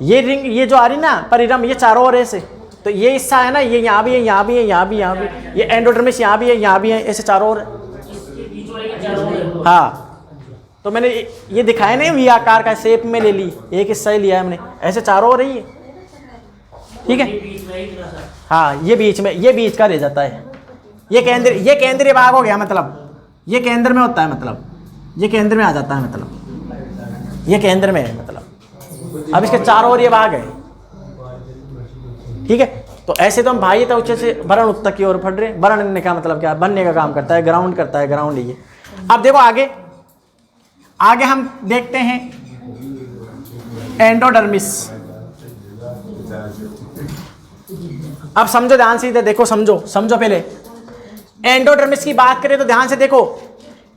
ये रिंग, ये जो आ रही ना परिरम, ये चारों ओर ऐसे, तो ये हिस्सा है ना, ये यहाँ भी है, यहाँ भी है, यहाँ भी, यहाँ भी, ये एंडोडर्मिस यहाँ भी है, यहाँ भी है, ऐसे चारों ओर। हाँ, तो मैंने ये दिखाया नहीं, वी आकार का शेप में ले ली, एक हिस्सा ही लिया है हमने, ऐसे चारों ओर ही है। ठीक है, हाँ, ये बीच में, ये बीच का रह जाता है। ये केंद्रीय भाग हो गया, मतलब ये केंद्र में होता है, मतलब ये केंद्र में आ जाता है, मतलब ये केंद्र में है, मतलब अब इसके चारों ओर ये भाग है। ठीक है, तो ऐसे तो हम भाई तो ऊंचे से वरण उत्तक की ओर पढ़ रहे हैं। वरण का मतलब क्या? बनने का काम करता है, ग्राउंड करता है, ग्राउंड ये। अब देखो आगे हम देखते हैं एंडोडर्मिस। अब समझो ध्यान से, इधर देखो, समझो पहले। एंडोडर्मिस की बात करें तो ध्यान से देखो,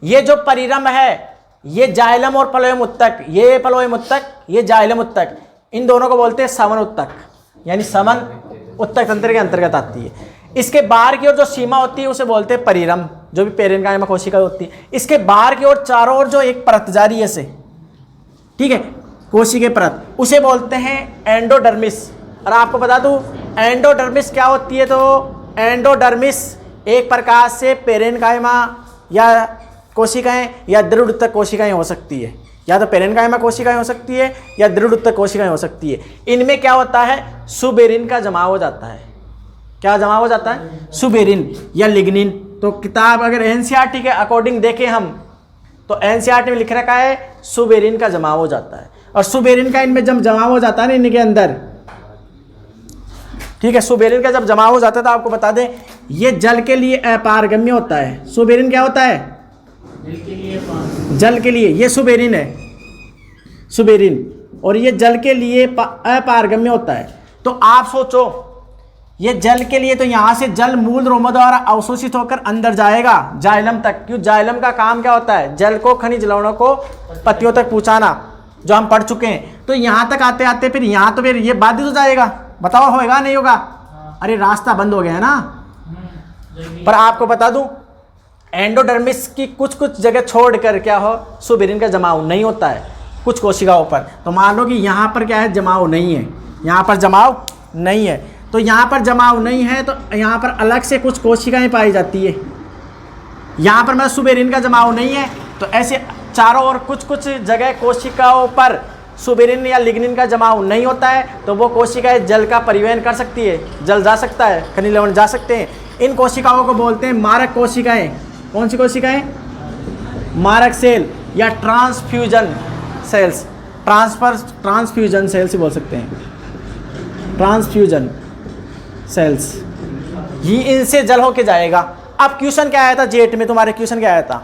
ये जो परिरम है, ये जाइलम और प्लोएम उत्तक, ये प्लोएम उत्तक, ये जाइलम उत्तक, इन दोनों को बोलते हैं समन उत्तक, यानी समन उत्तक तंत्र के अंतर्गत आती है। इसके बाहर की ओर जो सीमा होती है उसे बोलते हैं परिरम, जो भी पेरेनकाइमा कोशिका होती है। इसके बाहर की ओर चारों ओर जो एक परत जा रही है से, ठीक है, कोशिका परत, उसे बोलते हैं एंडोडर्मिस। और आपको बता दूं एंडोडर्मिस क्या होती है, तो एंडोडर्मिस एक प्रकार से पेरेनकाइमा या कोशिकाएं या दृढ़ उत्तक कोशिकाएं हो सकती है, या तो पेरेनकाइमा कोशिकाएं हो सकती है या दृढ़ उत्तक कोशिकाएं हो सकती है। इनमें क्या होता है? सुबेरिन का जमाव हो जाता है। क्या जमाव हो जाता है? सुबेरिन या लिग्निन। तो किताब अगर एनसीईआरटी के अकॉर्डिंग देखें हम, तो एनसीईआरटी में लिख रखा है सुबेरिन का जमाव हो जाता है। और सुबेरिन का इनमें जब जमाव हो जाता है ना इनके अंदर, ठीक है, सुबेरिन का जब जमाव हो जाता है तो आपको बता दें ये जल के लिए अपारगम्य होता है। सुबेरिन क्या होता है? जल के लिए, ये सुबेरिन है, सुबेरिन, और ये जल के लिए अपारगम्य होता है। तो आप सोचो ये जल के लिए, तो यहाँ से जल मूल रोमों द्वारा अवशोषित होकर अंदर जाएगा जाइलम तक। क्यों? जाइलम का काम क्या होता है? जल को, खनिज लवणों को पत्तियों तक पहुँचाना, जो हम पढ़ चुके हैं। तो यहाँ तक आते आते फिर यहाँ तो फिर ये बाधित हो जाएगा। बताओ होएगा नहीं होगा? अरे रास्ता बंद हो गया है ना। पर आपको बता दूं एंडोडर्मिस की कुछ कुछ जगह छोड़कर क्या हो, सुबेरिन का जमाव नहीं होता है कुछ कोशिकाओं पर। तो मान लो कि यहाँ पर क्या है, जमाव नहीं है, यहाँ पर जमाव नहीं है। तो यहाँ पर जमाव नहीं है तो यहाँ पर अलग से कुछ कोशिकाएं पाई जाती है। यहाँ पर मतलब सुबेरिन का जमाव नहीं है, तो ऐसे चारों ओर कुछ कुछ जगह कोशिकाओं पर सुबेरिन या लिग्निन का जमाव नहीं होता है, तो वो कोशिकाएं जल का परिवहन कर सकती है, जल जा सकता है, खनिज लवण जा सकते हैं। इन कोशिकाओं को बोलते हैं मारक कोशिकाएं। कौन सी कोशिकाएं? मारक सेल या ट्रांसफ्यूजन सेल्स। ट्रांसफ्यूजन सेल्स ही बोल सकते हैं, ट्रांसफ्यूजन सेल्स। ये इनसे जल होके जाएगा। अब क्वेश्चन क्या आया था जेट में? तुम्हारे क्वेश्चन क्या आया था?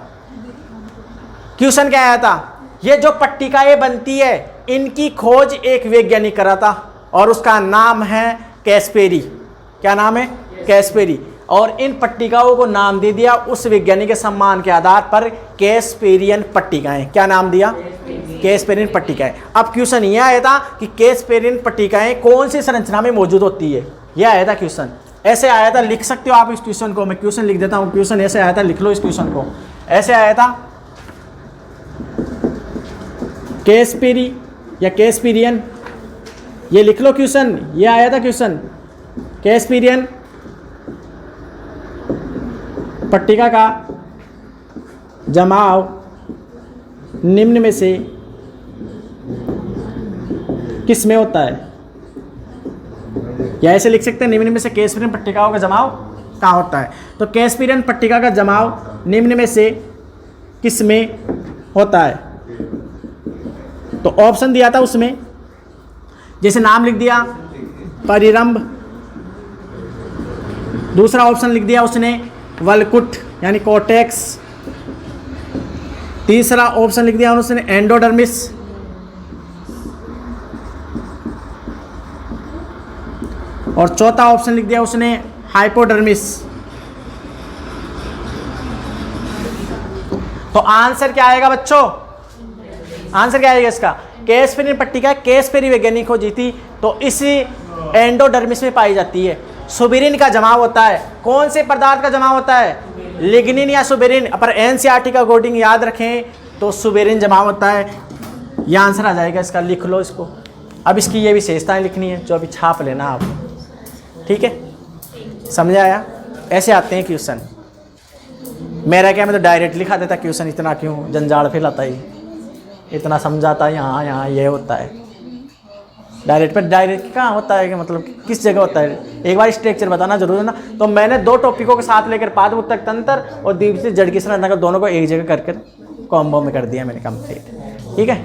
क्वेश्चन क्या आया था? ये जो पट्टिकाएं बनती है इनकी खोज एक वैज्ञानिक करा था और उसका नाम है कैस्पेरी। क्या नाम है? कैस्पेरी। और इन पट्टिकाओं को नाम दे दिया उस वैज्ञानिक के सम्मान के आधार पर कैस्पेरियन पट्टिकाएं। क्या नाम दिया? कैस्पेरियन पट्टिकाएं। अब क्वेश्चन ये आया था कि कैस्पेरियन पट्टिकाएं कौन सी संरचना में मौजूद होती है, यह आया था क्वेश्चन। ऐसे आया था, लिख सकते हो आप इस क्वेश्चन को। मैं क्वेश्चन लिख देता हूँ। क्वेश्चन ऐसे आया था, लिख लो इस क्वेश्चन को। ऐसे आया था, कैस्पेरी या कैस्पेरियन, ये लिख लो क्वेश्चन। ये आया था क्वेश्चन, कैस्पेरियन पट्टिका का जमाव निम्न में से किस में होता है? या ऐसे लिख सकते हैं, निम्न में से कैस्पेरियन पट्टिकाओं का जमाव कहाँ होता है? तो कैस्पेरियन पट्टिका का जमाव निम्न में से किस में होता है? तो ऑप्शन दिया था उसमें, जैसे नाम लिख दिया परिरंभ, दूसरा ऑप्शन लिख दिया उसने वलकुट यानी कोटेक्स, तीसरा ऑप्शन लिख दिया उसने एंडोडर्मिस, और चौथा ऑप्शन लिख दिया उसने हाइपोडर्मिस। तो आंसर क्या आएगा बच्चों? आंसर क्या आएगा इसका? कैस्पेरियन पट्टिका कैस्पेरी वैज्ञानिक खोजी थी, तो इसी एंडोडर्मिस में पाई जाती है। सुबेरिन का जमाव होता है। कौन से पदार्थ का जमाव होता है? लिग्निन या सुबेरिन। पर एनसीईआरटी का कोडिंग याद रखें तो सुबेरिन जमाव होता है। यह आंसर आ जाएगा इसका, लिख लो इसको। अब इसकी ये विशेषताएं लिखनी है जो अभी छाप लेना आप, ठीक है? समझ आया? ऐसे आते हैं क्वेश्चन। मेरा क्या, मैं तो डायरेक्ट लिखा देता क्वेश्चन, इतना क्यों जंजाल फैलाता ही, इतना समझाता यहाँ यहाँ ये होता है। डायरेक्ट पे डायरेक्ट कहाँ होता है कि मतलब किस जगह होता है? एक बार स्ट्रक्चर बताना जरूर है ना। तो मैंने दो टॉपिकों के साथ लेकर पाद उत्तक तंत्र और द्वितीय जड़ की संरचना दोनों को एक जगह करके कॉम्बो में कर दिया मैंने कंप्लीट, ठीक है?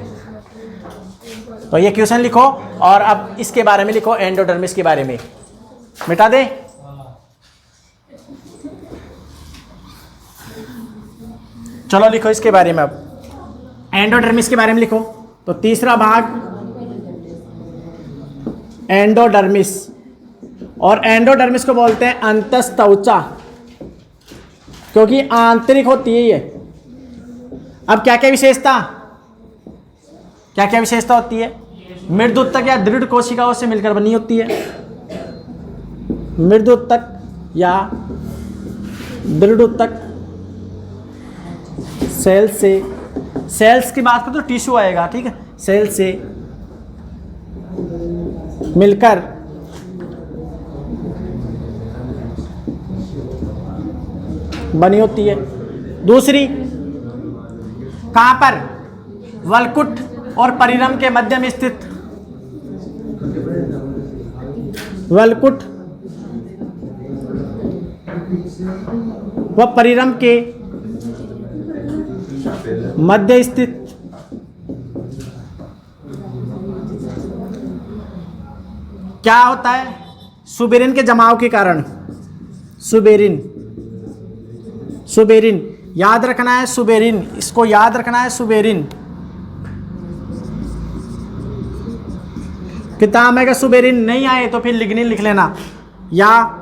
तो ये क्वेश्चन लिखो और अब इसके बारे में लिखो, एंडोडर्मिस के बारे में। मिटा दें? चलो लिखो इसके बारे में। अब एंडोडर्मिस के बारे में लिखो। तो तीसरा भाग एंडोडर्मिस, और एंडोडर्मिस को बोलते हैं अंतस्त्वचा, क्योंकि आंतरिक होती है ये। अब क्या क्या विशेषता होती है? मृदुत्तक या दृढ़ कोशिकाओं से मिलकर बनी होती है। मृदुत्तक या दृढ़ोत्तक सेल्स की बात करें तो टिश्यू आएगा, ठीक है? सेल से मिलकर बनी होती है। दूसरी कहां पर? वलकुट और परिरंभ के मध्य में स्थित। वलकुट व परिरंभ के मध्य स्थित क्या होता है? सुबेरिन के जमाव के कारण। सुबेरिन याद रखना है, सुबेरिन, इसको याद रखना है, सुबेरिन। किताब में अगर सुबेरिन नहीं आए तो फिर लिग्निन लिख लेना या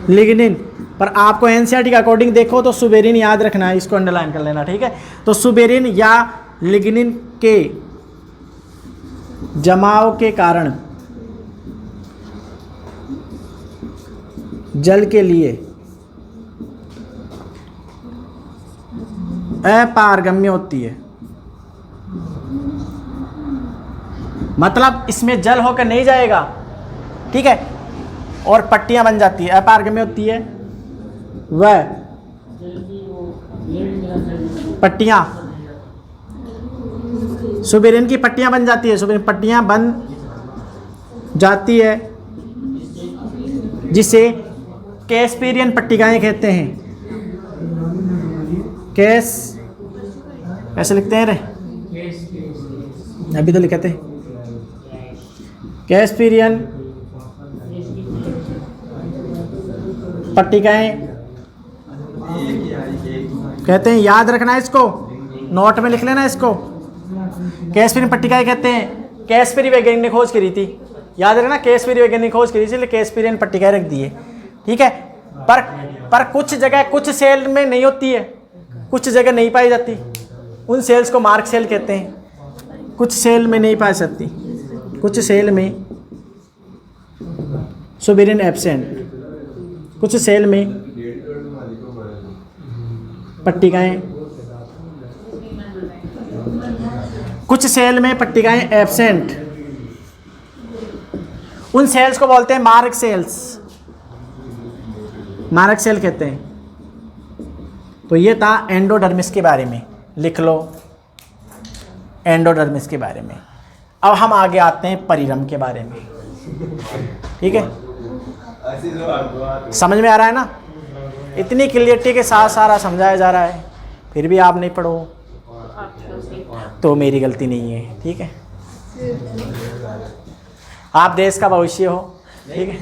लिग्निन, पर आपको एनसीईआरटी का अकॉर्डिंग देखो तो सुबेरिन याद रखना है, इसको अंडरलाइन कर लेना, ठीक है? तो सुबेरिन या लिग्निन के जमाव के कारण जल के लिए अपारगम्य होती है। मतलब इसमें जल होकर नहीं जाएगा, ठीक है? और पट्टियां बन जाती है, अपारगम्य होती है वह पट्टियां, सुबेरिन की पट्टियां बन जाती है, सुबेरिन पट्टियां बन जाती है जिसे कैस्पेरियन पट्टिकाएं कहते हैं। कैसे लिखते हैं रे, अभी तो लिखते हैं कैस्पेरियन पट्टिकाएं कहते हैं। याद रखना है इसको, नोट में लिख लेना इसको। कैस्पेरियन पट्टिकाएं कहते हैं। कैस्पेरी वैज्ञानिक ने खोज करी थी, याद रखना, कैस्पेरी वैज्ञानिक खोज करी थी, इसलिए कैस्पेरियन पट्टिकाएं रख दी है, ठीक है। पर कुछ जगह कुछ सेल में नहीं होती है, कुछ जगह नहीं पाई जाती, उन सेल्स को मार्क सेल कहते हैं। कुछ सेल में नहीं पाई जाती, कुछ सेल में सोबेरियन एब्सेंट, कुछ सेल में पट्टिकाएं, कुछ सेल में पट्टिकाएं एब्सेंट, उन सेल्स को बोलते हैं मार्क सेल्स, मार्क सेल कहते हैं। तो ये था एंडोडर्मिस के बारे में, लिख लो एंडोडर्मिस के बारे में। अब हम आगे आते हैं परिरम के बारे में, ठीक है। समझ में आ रहा है ना, इतनी क्लियरिटी के साथ सारा समझाया जा रहा है, फिर भी आप नहीं पढ़ो तो मेरी गलती नहीं है, ठीक है। आप देश का भविष्य हो, ठीक है।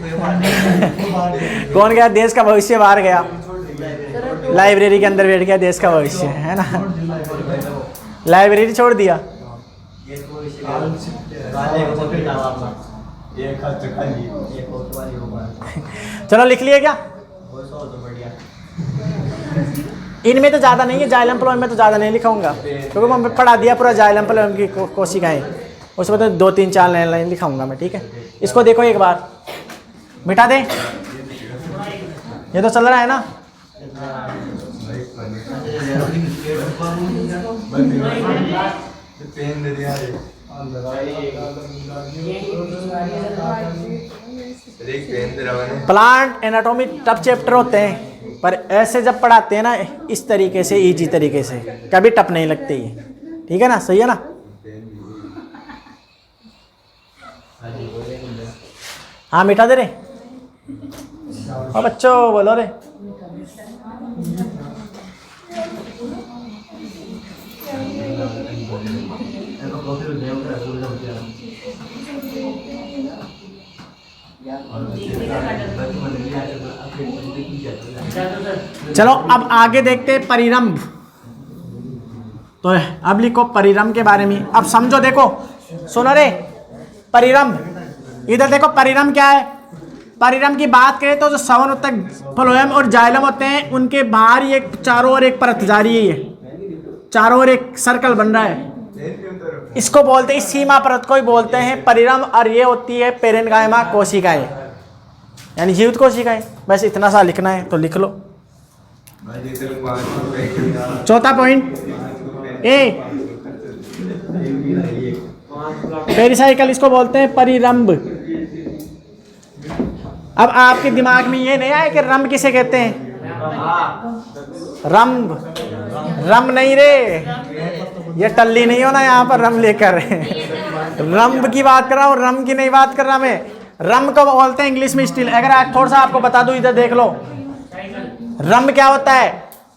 कौन गया देश का भविष्य, बाहर गया लाइब्रेरी के अंदर बैठ गया, देश का भविष्य है ना, लाइब्रेरी छोड़ दिया। चलो लिख लिए क्या, इनमें तो ज़्यादा नहीं है, जाइलम फ्लोएम में तो ज़्यादा नहीं लिखाऊंगा, क्योंकि मैं पढ़ा दिया पूरा जाइलम फ्लोएम की कोशिकाएं, उसमें तो 2-3-4 लाइन लिखाऊंगा मैं, ठीक है। इसको देखो एक बार, मिटा दे, ये तो चल रहा है ना। प्लांट एनाटॉमी टफ चैप्टर होते हैं, पर ऐसे जब पढ़ाते हैं ना इस तरीके से, इजी तरीके से, कभी टफ नहीं लगते ये, ठीक है ना, सही है ना। हाँ मिटा दे रे, और बच्चों बोलो रे। चलो अब आगे देखते हैं परिरंभ। तो अब लिखो परिरंभ के बारे में, अब समझो, देखो सुनो रे, परिरंभ इधर देखो, परिरंभ क्या है। परिरंभ की बात करें तो जो सवन उत्तक फ्लोएम और जाइलम होते हैं, उनके बाहर ही एक चारों ओर एक परत जा रही है, चारों ओर एक सर्कल बन रहा है, इसको बोलते हैं, इस सीमा परत को ही बोलते हैं परिरंभ। और ये होती है पेरेन्काइमा कोशिकाएं, यानी जीवित कोशिकाएं। बस इतना सा लिखना है तो लिख लो। चौथा पॉइंट ए, पेरिसाइकल, इसको बोलते हैं परिरंभ। अब आपके दिमाग में ये नहीं आया कि रंभ किसे कहते हैं, रंभ, रंभ नहीं रे, ये टल्ली नहीं होना यहाँ पर रंभ लेकर। रंभ की बात कर रहा हूँ, रंभ की नहीं बात कर रहा मैं। रंभ को बोलते हैं इंग्लिश में स्टील। अगर आप थोड़ा सा आपको बता दूं, इधर देख लो, रंभ क्या होता है।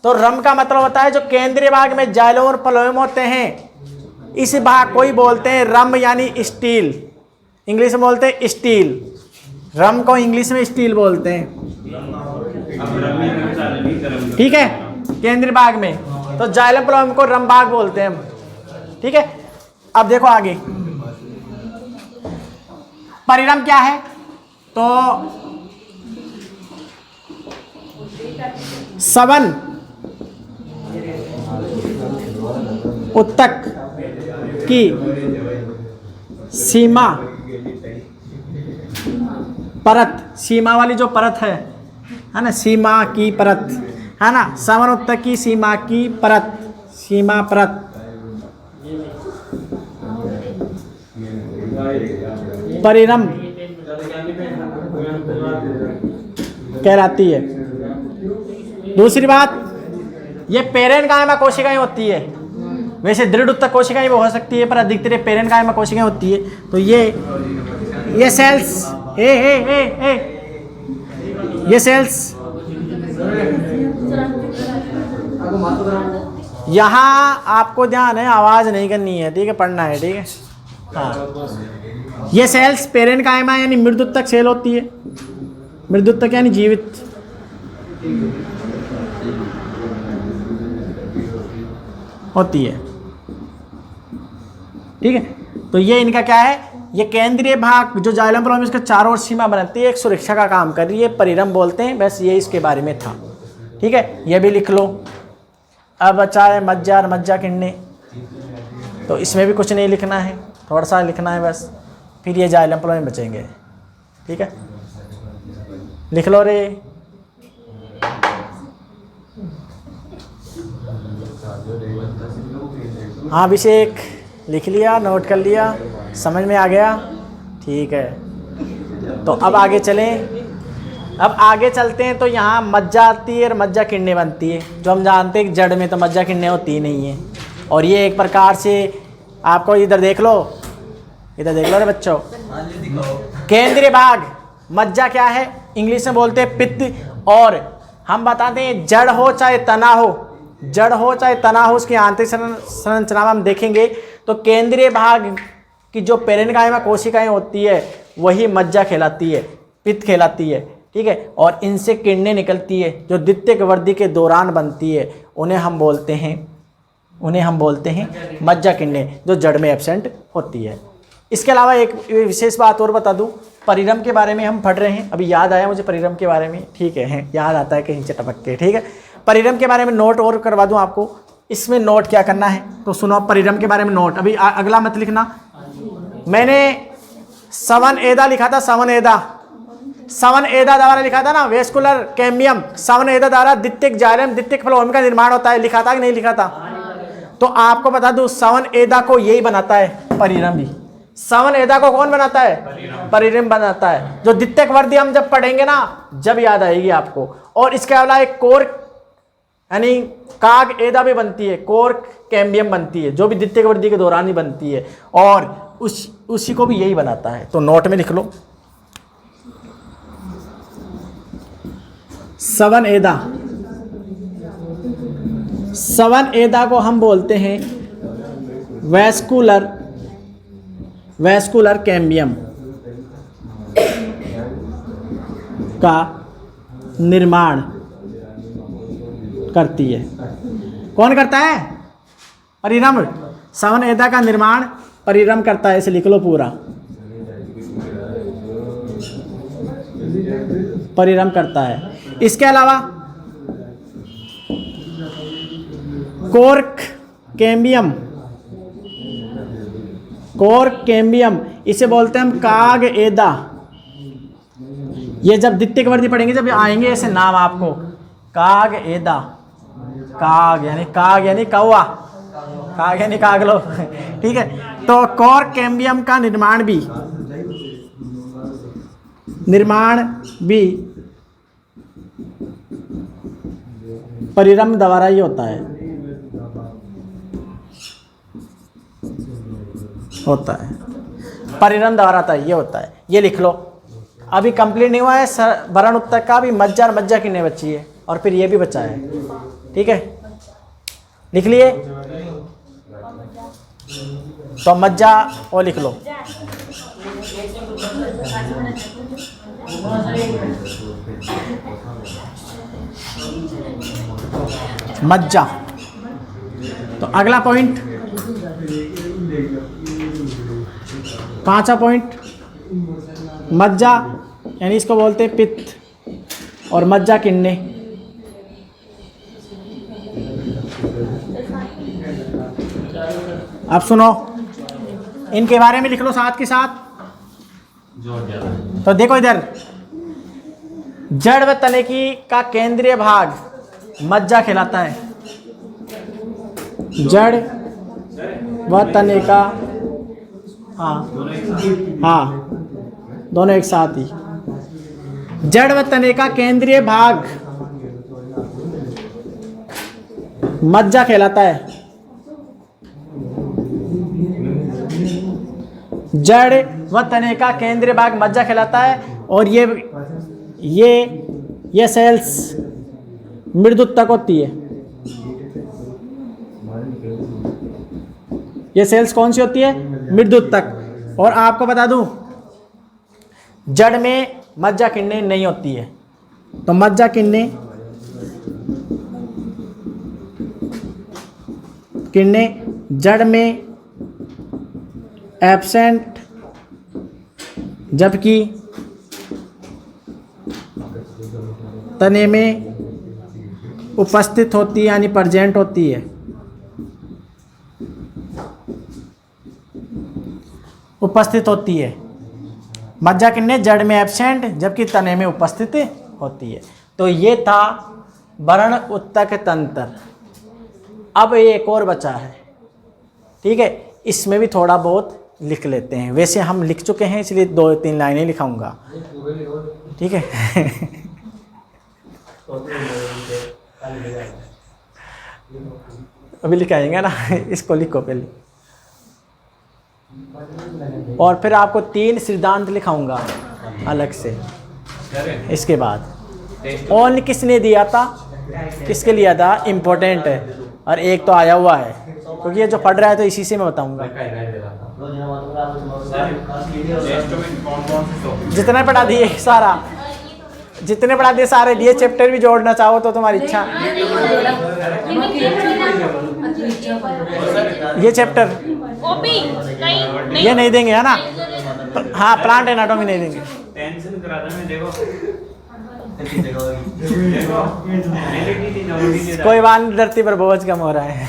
तो रंभ का मतलब होता है जो केंद्रीय भाग में जाइलम और फ्लोएम होते हैं, इस भाग को ही बोलते हैं रंभ, यानी स्टील। इंग्लिश में बोलते हैं स्टील, रंभ को इंग्लिश में स्टील बोलते हैं, ठीक है, केंद्रीय भाग में। तो जाइलम फ्लोएम को रंभ भाग बोलते हैं हम, ठीक है। अब देखो आगे परिरंभ क्या है। तो सवन उत्तक की सीमा परत, सीमा वाली जो परत है ना, सीमा की परत है ना, सवन उत्तक की सीमा की परत, सीमा परत परिरंभ कहलाती है। दूसरी बात, ये पेरेन्काइमा कोशिकाएं होती है। वैसे दृढ़ उत्तक कोशिकाएं भी हो सकती है, पर अधिकतर पेरेन्काइमा कोशिकाएं होती है। तो ये सेल्स ये सेल्स यहाँ आपको ध्यान है, आवाज़ नहीं करनी है, ठीक है, पढ़ना है, ठीक है। हाँ, ये सेल्स पेरेन्काइमा यानी मृदुत्तक सेल होती है। मृदुत्तक यानी जीवित। होती है, ठीक है। तो ये इनका क्या है, ये केंद्रीय भाग जो जाइलम फ्लोएम इसके चारों ओर सीमा बनाती है, एक सुरक्षा का काम कर रही है, परिरम बोलते हैं। बस ये इसके बारे में था, ठीक है। ये भी लिख लो। अब बचा है मज्जा और मज्जा किडनी, तो इसमें भी कुछ नहीं लिखना है, थोड़ा सा लिखना है बस, फिर ये जाइलम फ्लोएम बचेंगे, ठीक है। लिख लो रे। हाँ अभिषेक, लिख लिया, नोट कर लिया, समझ में आ गया, ठीक है। तो अब आगे चलें। अब आगे चलते हैं। तो यहाँ मज्जा आती है और मज्जा किडनी बनती है, जो हम जानते हैं कि जड़ में तो मज्जा किडनी होती नहीं है। और ये एक प्रकार से आपको इधर देख लो, इधर देख लो रे बच्चों, केंद्रीय भाग मज्जा क्या है, इंग्लिश में बोलते हैं पित्त। और हम बताते हैं जड़ हो चाहे तना हो, जड़ हो चाहे तना हो, उसकी आंतरिक संरचना में हम देखेंगे तो केंद्रीय भाग की जो पेरेन्काइमा कोशिकाएं होती है वही मज्जा कहलाती है, पित्त कहलाती है, ठीक है। और इनसे किडनी निकलती है जो द्वितीयक वृद्धि के दौरान बनती है, उन्हें हम बोलते हैं मज्जा किडनी, जो जड़ में एब्सेंट होती है। इसके अलावा एक विशेष बात और बता दूं, परिरम के बारे में हम पढ़ रहे हैं, अभी याद आया मुझे परिरम के बारे में, ठीक है, याद आता है कहीं से टपक के, ठीक है। परिरम के बारे में नोट और करवा दूं आपको। इसमें नोट क्या करना है तो सुनो, परिरम के बारे में नोट। अभी अगला मत लिखना, मैंने सवन एदा लिखा था, सवन एदा द्वारा लिखा था ना, वेस्कुलर कैम्बियम, सवन एदा द्वारा द्वितीयक जाइलम द्वितीयक फ्लोएम का निर्माण होता है, लिखा था कि नहीं लिखा था। तो आपको बता दूं, सवन एदा को यही बनाता है परिरम भी। सवन एदा को कौन बनाता है, परिरम बनाता है। जो द्वितीयक वृद्धि हम जब पढ़ेंगे ना, जब याद आएगी आपको। और इसके अलावा एक कोर्क यानी काग एदा भी बनती है, कोर्क कैम्बियम बनती है, जो भी द्वितीयक वृद्धि के दौरान ही बनती है, और उसी को भी यही बनाता है। तो नोट में लिख लो, सवन एदा को हम बोलते हैं वैस्कुलर कैम्बियम का निर्माण करती है। कौन करता है, परिरम। सवन एदा का निर्माण परिरम करता है, इसे लिख लो पूरा, परिरम करता है। इसके अलावा कोर्क कैम्बियम, इसे बोलते हैं हम काग एदा। ये जब द्वितीयक वृद्धि पढ़ेंगे, जब आएंगे ऐसे नाम आपको, काग एदा, काग यानी कौवा, काग यानी कागलो, ठीक है। तो कोर्क कैम्बियम का निर्माण भी परिरम द्वारा ही होता है, परिरम द्वारा था, ये होता है। ये लिख लो। अभी कंप्लीट नहीं हुआ है भरण उत्तर का, भी मज्जा और मज्जा किडनी बची है, और फिर ये भी बचा है, ठीक है। लिख लिए तो मज्जा और लिख लो, मज्जा। तो अगला पॉइंट, पांचवा पॉइंट, मज्जा यानी इसको बोलते हैं पित्त, और मज्जा किडनी। अब सुनो, इनके बारे में लिख लो साथ के साथ। तो देखो इधर, जड़ व तने की का केंद्रीय भाग मज्जा कहलाता है। जड़ व तने का, हाँ दोनों एक साथ ही। जड़ व तने का केंद्रीय भाग मज्जा कहलाता है। जड़ व तने का केंद्रीय भाग मज्जा कहलाता है। और ये ये सेल्स मृदुत्तक होती है। ये सेल्स कौन सी होती है? मृदुत्तक। और आपको बता दूं, जड़ में मज्जा किरणें नहीं होती है। तो मज्जा किरणें जड़ में एब्सेंट, जबकि तने में उपस्थित होती है, यानी प्रेजेंट होती है। उपस्थित होती है। मज्जा किरणें जड़ में एब्सेंट, जबकि तने में उपस्थित होती है। तो ये था वर्ण उत्तक तंत्र। अब एक और बचा है, ठीक है, इसमें भी थोड़ा बहुत लिख लेते हैं। वैसे हम लिख चुके हैं, इसलिए 2-3 लाइनें लिखाऊंगा, ठीक है। अभी लिखाएंगे ना, इसको लिखो पहले, और फिर आपको 3 सिद्धांत लिखाऊंगा अलग से इसके बाद। ऑन किसने दिया था, किसके लिया था, इम्पोर्टेंट है, और एक तो आया हुआ है, क्योंकि ये जो पढ़ रहा है तो इसी से मैं बताऊंगा। जितना पढ़ा दिए सारा, जितने पढ़ा दिए सारे दिए। चैप्टर भी जोड़ना चाहो तो तुम्हारी इच्छा। ये चैप्टर ये नहीं देंगे, है ना? हाँ, प्लांट एनाटॉमी नहीं देंगे। टेंशन करा दे, मैं देखो कोई बात नहीं, धरती पर बोझ कम हो रहा है।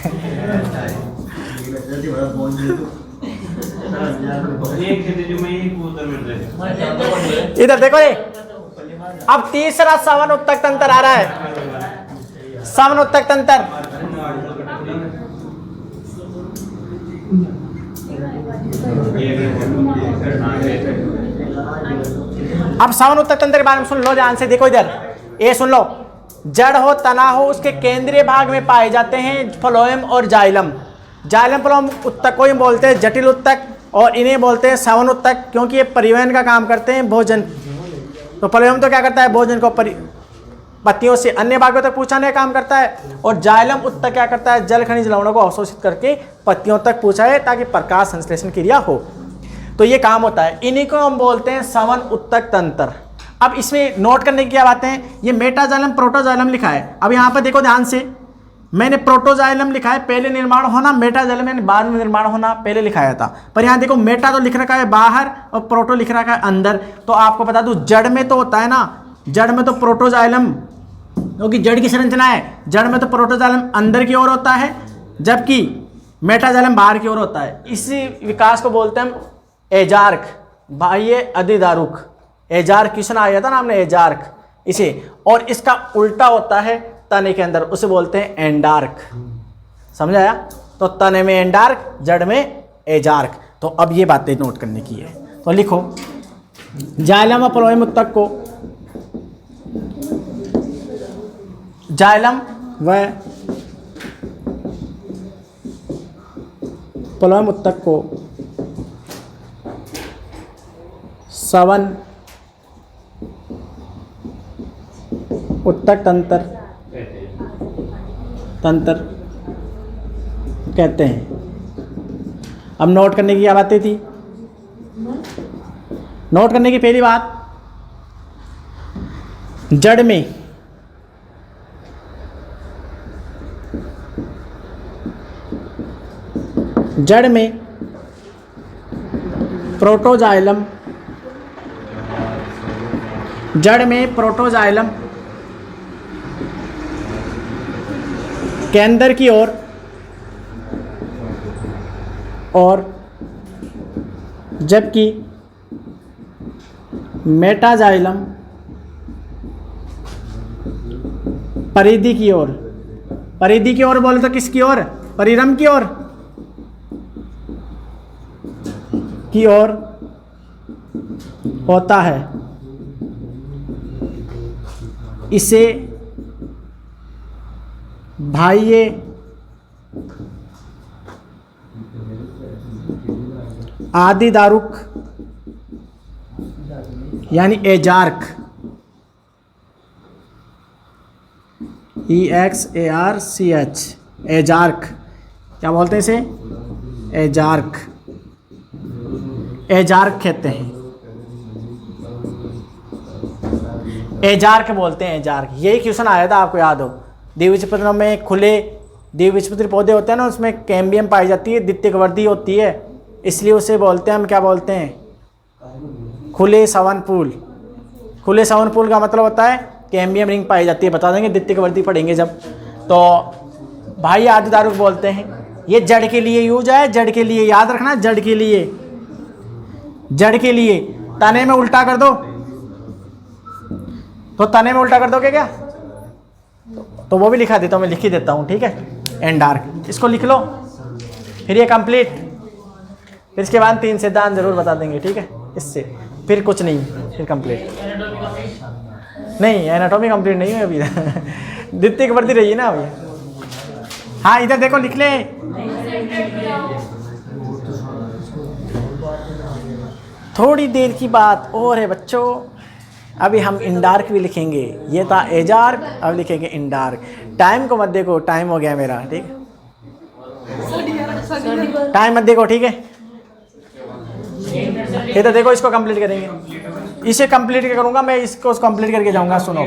इधर देखो रे, अब तीसरा सवन उत्तक तंत्र आ रहा है। सवन उत्तक तंत्र, अब सवन उत्तक तंत्र के बारे में सुन लो ध्यान से। देखो इधर, ये सुन लो। जड़ हो, तना हो, उसके केंद्रीय भाग में पाए जाते हैं फ्लोएम और जाइलम। जाइलम फ्लोएम उत्तक को ही बोलते हैं जटिल उत्तक, और इन्हें बोलते हैं सवन उत्तक, क्योंकि ये परिवहन का काम करते हैं, भोजन। तो फ्लोएम तो क्या करता है, भोजन को पत्तियों से अन्य भागों तक पहुंचाने का काम करता है, और जाइलम उत्तक क्या करता है, जल खनिज लवणों को अवशोषित करके पत्तियों तक पहुंचाए ताकि प्रकाश संश्लेषण क्रिया हो। तो ये काम होता है, इन्हीं को हम बोलते हैं सवन उत्तक तंत्र। अब इसमें नोट करने की क्या बातें हैं, ये मेटाजाइलम प्रोटोजाइलम लिखा है। अब यहाँ पर देखो ध्यान से, मैंने प्रोटोजाइलम लिखा है पहले निर्माण होना, मेटाजाइलम यानी बाद में निर्माण होना पहले लिखाया था। पर यहाँ देखो मेटा तो लिख रखा है बाहर और प्रोटो लिख रखा है अंदर। तो आपको बता दूं, जड़ में तो होता है ना, जड़ में तो प्रोटोजाइलम, क्योंकि जड़ की संरचना है, जड़ में तो प्रोटोजाइलम अंदर की ओर होता है, जबकि मेटाजाइलम बाहर की ओर होता है। इसी विकास को बोलते हैं हम एजार्क, बाह्य अधिदारुक। एजार्क क्वेश्चन आया था ना हमने, एजार्क इसे। और इसका उल्टा होता है तने के अंदर, उसे बोलते हैं एंडार्क। समझाया? तो तने में एंडार्क, जड़ में एजार्क। तो अब ये बातें नोट करने की है, तो लिखो। जाइलम और फ्लोएम उत्तक को, जाइलम व फ्लोएम उत्तक को सवन उत्तक तंत्र कहते हैं। अब नोट करने की क्या बातें थी? नोट करने की पहली बात, जड़ में प्रोटोजाइलम, जड़ में प्रोटोजाइलम के अंदर की ओर और जबकि मेटाजाइलम परिधि की ओर। परिधि की ओर बोले तो किसकी ओर? परिरम की ओर, की ओर होता है। इसे बाह्य आदिदारुक यानी एजार्क EXARCH, एजार्क, क्या बोलते हैं इसे? एजार्क, एजार्क कहते हैं, एजार्क बोलते हैं, एजार्क। यही क्वेश्चन आया था, आपको याद हो, द्विबीजपत्री में खुले द्विबीजपत्री पौधे होते हैं ना, उसमें कैम्बियम पाई जाती है, द्वितीयक वर्दी होती है, इसलिए उसे बोलते हैं हम, क्या बोलते हैं? खुले सवनफूल। खुले सवनफूल का मतलब होता है कैम्बियम रिंग पाई जाती है, बता देंगे द्वितीयक वर्दी पढ़ेंगे जब। तो भाई आदि दारुक बोलते हैं। ये जड़ के लिए यूज है, जड़ के लिए याद रखना, जड़ के लिए, जड़ के लिए। तने में उल्टा कर दो, तो तने में उल्टा कर दोगे क्या? तो वो भी लिखा देता हूँ, मैं लिख ही देता हूँ, ठीक है? एंडार्क, इसको लिख लो, फिर ये कंप्लीट। फिर इसके बाद 3 सिद्धांत जरूर बता देंगे, ठीक है? इससे फिर कुछ नहीं, फिर कंप्लीट नहीं, एनाटॉमी कंप्लीट नहीं है अभी द्वितीयक वर्दी रही है ना अभी। हाँ इधर देखो, लिख ले। थोड़ी देर की बात और है बच्चों, अभी हम इंडार्क भी लिखेंगे। ये था एजार्क, अब लिखेंगे इंडार्क। टाइम को मत देखो, टाइम हो गया मेरा, ठीक है? टाइम मत देखो, ठीक है? ये तो देखो, इसको कंप्लीट करेंगे, इसे कंप्लीट करूंगा मैं, इसको कंप्लीट करके जाऊंगा। सुनो,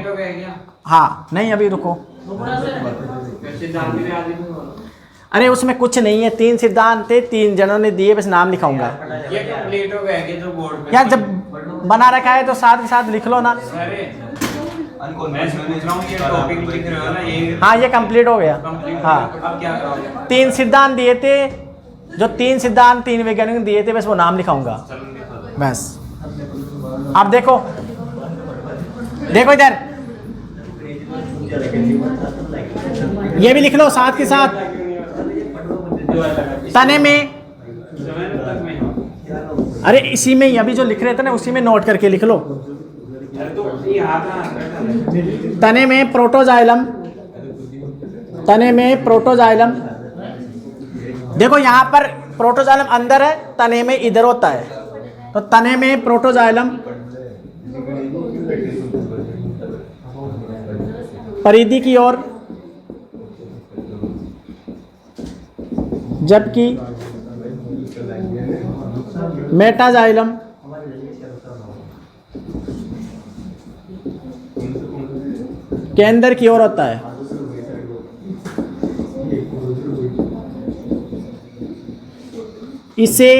हाँ नहीं अभी रुको, अरे उसमें कुछ नहीं है, 3 सिद्धांत थे, 3 जनों ने दिए, बस नाम लिखाऊंगा। ये कंप्लीट हो गया कि जो बोर्ड पे यार जब बना रखा है तो साथ के साथ लिख लो ना। मैं पूछ रहा हूँ, ये टॉपिक लिख रहे हो ना, ये हाँ ये कंप्लीट हो गया। हाँ अब क्या करोगे? 3 सिद्धांत दिए थे, जो 3 सिद्धांत 3 वैज्ञानिक ने दिए थे, बस वो नाम लिखाऊंगा बस। अब देखो, देखो इधर, ये भी लिख लो साथ के साथ। तने में, अरे इसी में ही अभी जो लिख रहे थे ना, उसी में नोट करके लिख लो। तने में प्रोटोजाइलम, तने में प्रोटोजाइलम। देखो यहाँ पर प्रोटोजाइलम अंदर है, तने में इधर होता है, तो तने में प्रोटोजाइलम, परिधि की ओर, जबकि मेटाजाइलम केंद्र की ओर होता है। इसे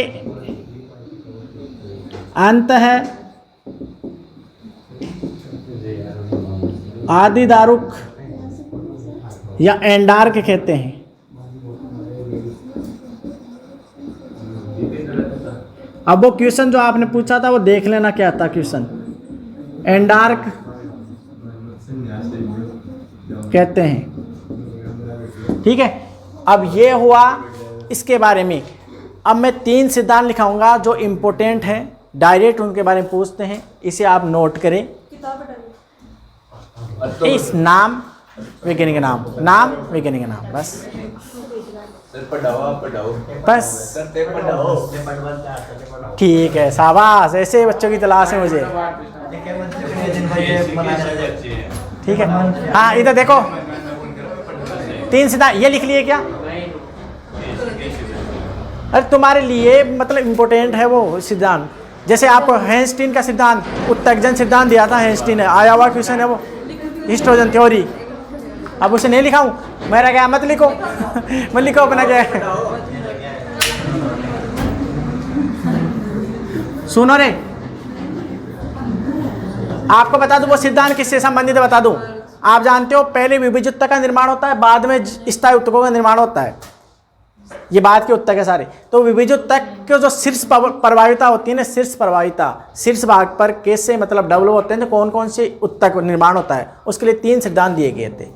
अंतः आदि दारुक या एंडार्क कहते हैं। अब वो क्वेश्चन जो आपने पूछा था वो देख लेना क्या था क्वेश्चन। एंडार्क कहते हैं, ठीक है? अब ये हुआ इसके बारे में। अब मैं 3 सिद्धांत लिखाऊंगा जो इम्पोर्टेंट हैं, डायरेक्ट उनके बारे में पूछते हैं, इसे आप नोट करें। इस नाम वैज्ञानिक नाम, नाम वैज्ञानिक नाम, बस बस ठीक है, शाबाश, ऐसे बच्चों की तलाश है मुझे, ठीक है? हाँ इधर देखो, 3 सिद्धांत ये लिख लिए क्या? अरे तुम्हारे लिए मतलब इम्पोर्टेंट है वो सिद्धांत। जैसे आपको हैंस्टीन का सिद्धांत, उत्तेजन सिद्धांत दिया था हैंस्टीन ने, आया हुआ क्वेश्चन है वो, हिस्ट्रोजन थ्योरी। अब उसे नहीं लिखाऊं, मेरा क्या, मत लिखो मत लिखो अपना क्या है। सुनो रे, आपको बता दूं वो सिद्धांत किससे संबंधित है, बता दूं। आप जानते हो पहले विभिज उत्तक का निर्माण होता है, बाद में स्थायी उत्तकों का निर्माण होता है। ये बाद के उत्तक है सारे। तो विभिज उत्तक के जो शीर्ष प्रभाविता होती है ना, शीर्ष प्रभाविता, शीर्ष भाग पर कैसे मतलब डबल होते हैं, तो कौन कौन से उत्तक निर्माण होता है, उसके लिए 3 सिद्धांत दिए गए थे।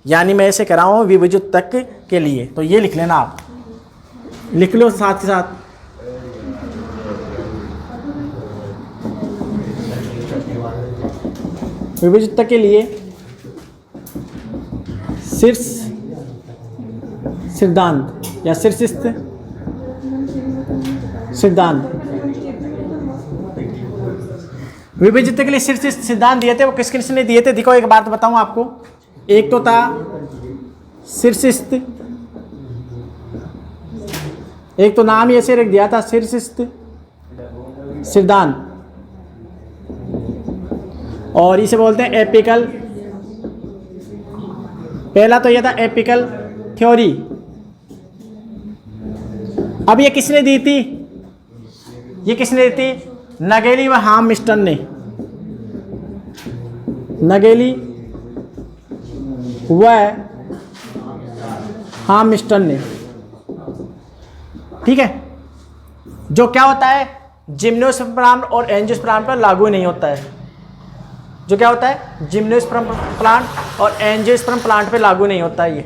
यानी मैं ऐसे करा हूँ विभिज उत्तक के लिए, तो ये लिख लेना, आप लिख लो साथ के साथ। विभिज उत्तक के लिए शीर्ष सिद्धांत या शीर्षस्थ सिद्धांत, विभिज उत्तक के लिए शीर्ष सिद्धांत दिए थे। वो किस किसने दिए थे, देखो एक बात बताऊं आपको, एक तो था शीर्षस्थ, एक तो नाम ही ऐसे रख दिया था शीर्षस्थ सिरदान, और इसे बोलते हैं एपिकल। पहला तो यह था एपिकल थ्योरी। अब ये किसने दी थी? ये किसने दी थी? नगेली व हार्मिस्टन ने। नगेली व हार्मिस्टन ने, ठीक है। जो क्या होता है, जिम्नोस्पर्म और एंजियोस्पर्म पर लागू नहीं होता है। जो क्या होता है, जिम्नोस्पर्म प्लांट और एंजियोस्पर्म प्लांट पे लागू नहीं होता है ये,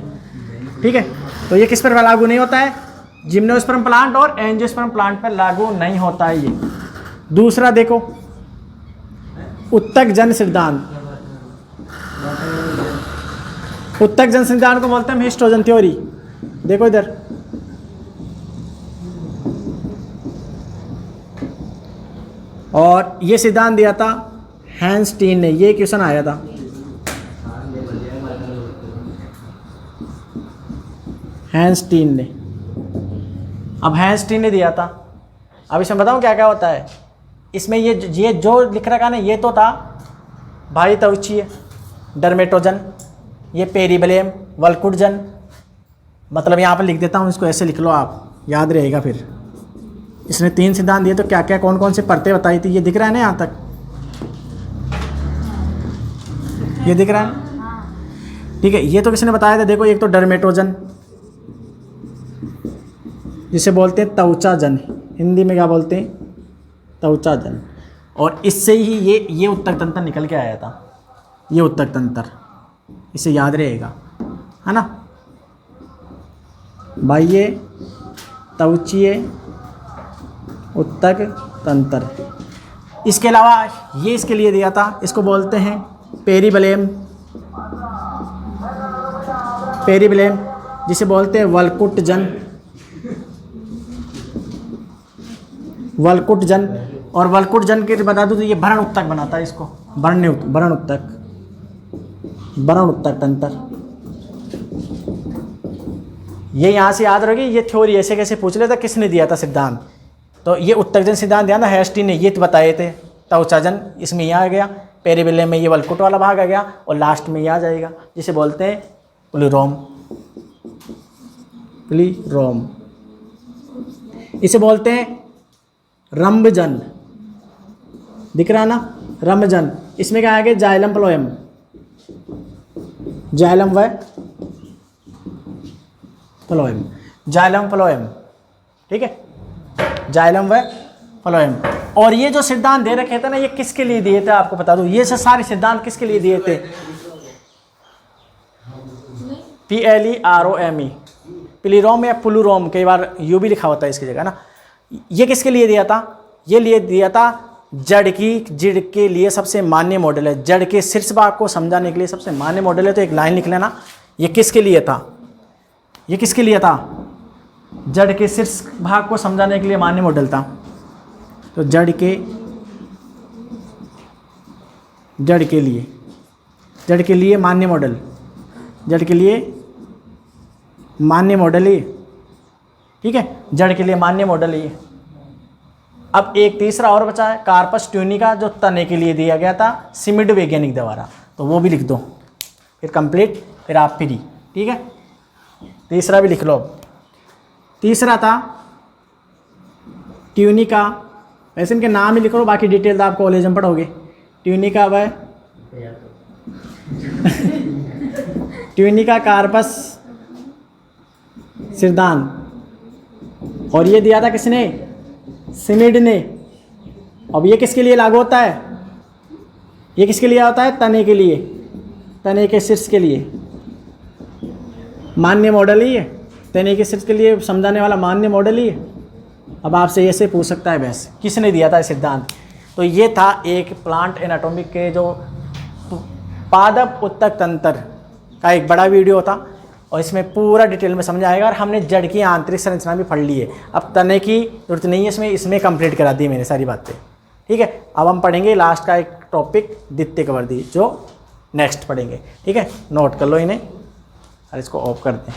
ठीक है। तो ये किस पर लागू नहीं होता है? जिम्नोस्पर्म प्लांट और एंजियोस्पर्म प्लांट पर लागू नहीं होता है ये। दूसरा देखो, उत्तक जन सिद्धांत। उत्तक जन सिद्धांत को बोलते हैं हिस्टोजन थ्योरी। देखो इधर, और ये सिद्धांत दिया था हैंस्टीन ने। ये क्वेश्चन आया था, हैंस्टीन ने। अब हैंस्टीन ने दिया था। अब इसमें बताऊं क्या क्या होता है इसमें। ये जो लिख रखा ना, ये तो था भाई तवचीय, डर्मेटोजन, ये पेरिबलेम, वल्कुटजन। मतलब यहाँ पर लिख देता हूँ, इसको ऐसे लिख लो आप, याद रहेगा फिर। इसने 3 सिद्धांत दिए, तो क्या क्या कौन कौन से परतें बताई थी, ये दिख रहा है ना यहाँ तक, ये दिख रहा है, ठीक है। ये तो किसने बताया था? देखो, एक तो डर्मेटोजन, जिसे बोलते हैं त्वचाजन, हिंदी में क्या बोलते हैं? त्वचाजन। और इससे ही ये उत्तक तंत्र निकल के आया था, ये उत्तक तंत्र, इसे याद रहेगा, है ना भाई। ये त्वचीय उत्तक तंत्र। इसके अलावा ये इसके लिए दिया था, इसको बोलते हैं पेरिबलेम, पेरिबलेम जिसे बोलते हैं वल्कुटजन, वल्कुटजन। और वल्कुटजन के बता दूं तो ये भरण उत्तक बनाता है इसको, भरण उत्तक, भरण उत्तक तंत्र। ये यहाँ से याद रखिए, ये थ्योरी ऐसे कैसे पूछ लेता, किसने दिया था सिद्धांत? तो ये उत्तकजन सिद्धांत दिया ना हैंस्टीन ने, ये तो बताए थे। त्वचाजन इसमें यहाँ आ गया, पेरिबेलम में ये वल्कुट वाला भाग आ गया, और लास्ट में ये आ जाएगा जिसे बोलते हैं प्लूरोम, प्लूरोम। इसे बोलते हैं रंभजन, दिख रहा ना, रंभजन। इसमें क्या आ गया? जाइलम फ्लोएम, जाइलम व फ्लोएम, जाइलम फ्लोएम, ठीक है, जाइलम व फ्लोएम। और ये जो सिद्धांत दे रखे थे ना, ये किसके लिए दिए थे आपको बता दूं? ये सारे सिद्धांत किसके लिए दिए थे? PLEROME, प्लूरोम या प्लूरोम, कई बार यू भी लिखा होता है इसकी जगह ना। ये किसके लिए दिया था? ये लिए दिया था जड़ के लिए सबसे मान्य मॉडल है, जड़ के शीर्ष भाग को समझाने के लिए सबसे मान्य मॉडल है। तो एक लाइन लिख लेना, ये किसके लिए था? ये किसके लिए था? जड़ के शीर्ष भाग को समझाने के लिए मान्य मॉडल था। तो जड़ के लिए मान्य मॉडल, जड़ के लिए मान्य मॉडल है, ठीक है, जड़ के लिए मान्य मॉडल है। अब एक तीसरा और बचा है, कार्पस ट्यूनिका, जो तने के लिए दिया गया था सिमिड वैज्ञानिक द्वारा। तो वो भी लिख दो, फिर कंप्लीट, फिर आप फ्री, ठीक है। तीसरा भी लिख लो। तीसरा था ट्यूनिका, वैसे इनके नाम ही लिख लो, बाकी डिटेल तो आप कॉलेज में पढ़ोगे। ट्यूनिका व ट्यूनिका कार्पस सिद्धांत, और ये दिया था किसने? सिमिड ने। अब ये किसके लिए लागू होता है? ये किसके लिए होता है? तने के लिए, तने के शीर्ष के लिए मान्य मॉडल ही है, तने के शीर्ष के लिए समझाने वाला मान्य मॉडल ही है। अब आपसे ऐसे पूछ सकता है बस किसने दिया था सिद्धांत? तो ये था एक प्लांट एनाटॉमिक के जो पादप उत्तक तंत्र का एक बड़ा वीडियो था, और इसमें पूरा डिटेल में समझाएगा। और हमने जड़ की आंतरिक संरचना भी पढ़ ली है, अब तने की जरूरत नहीं है इसमें कंप्लीट करा दी मैंने सारी बातें, ठीक है। अब हम पढ़ेंगे लास्ट का एक टॉपिक, द्वितीय कवर्दी, जो नेक्स्ट पढ़ेंगे। ठीक है, नोट कर लो इन्हें और इसको ऑफ कर दें।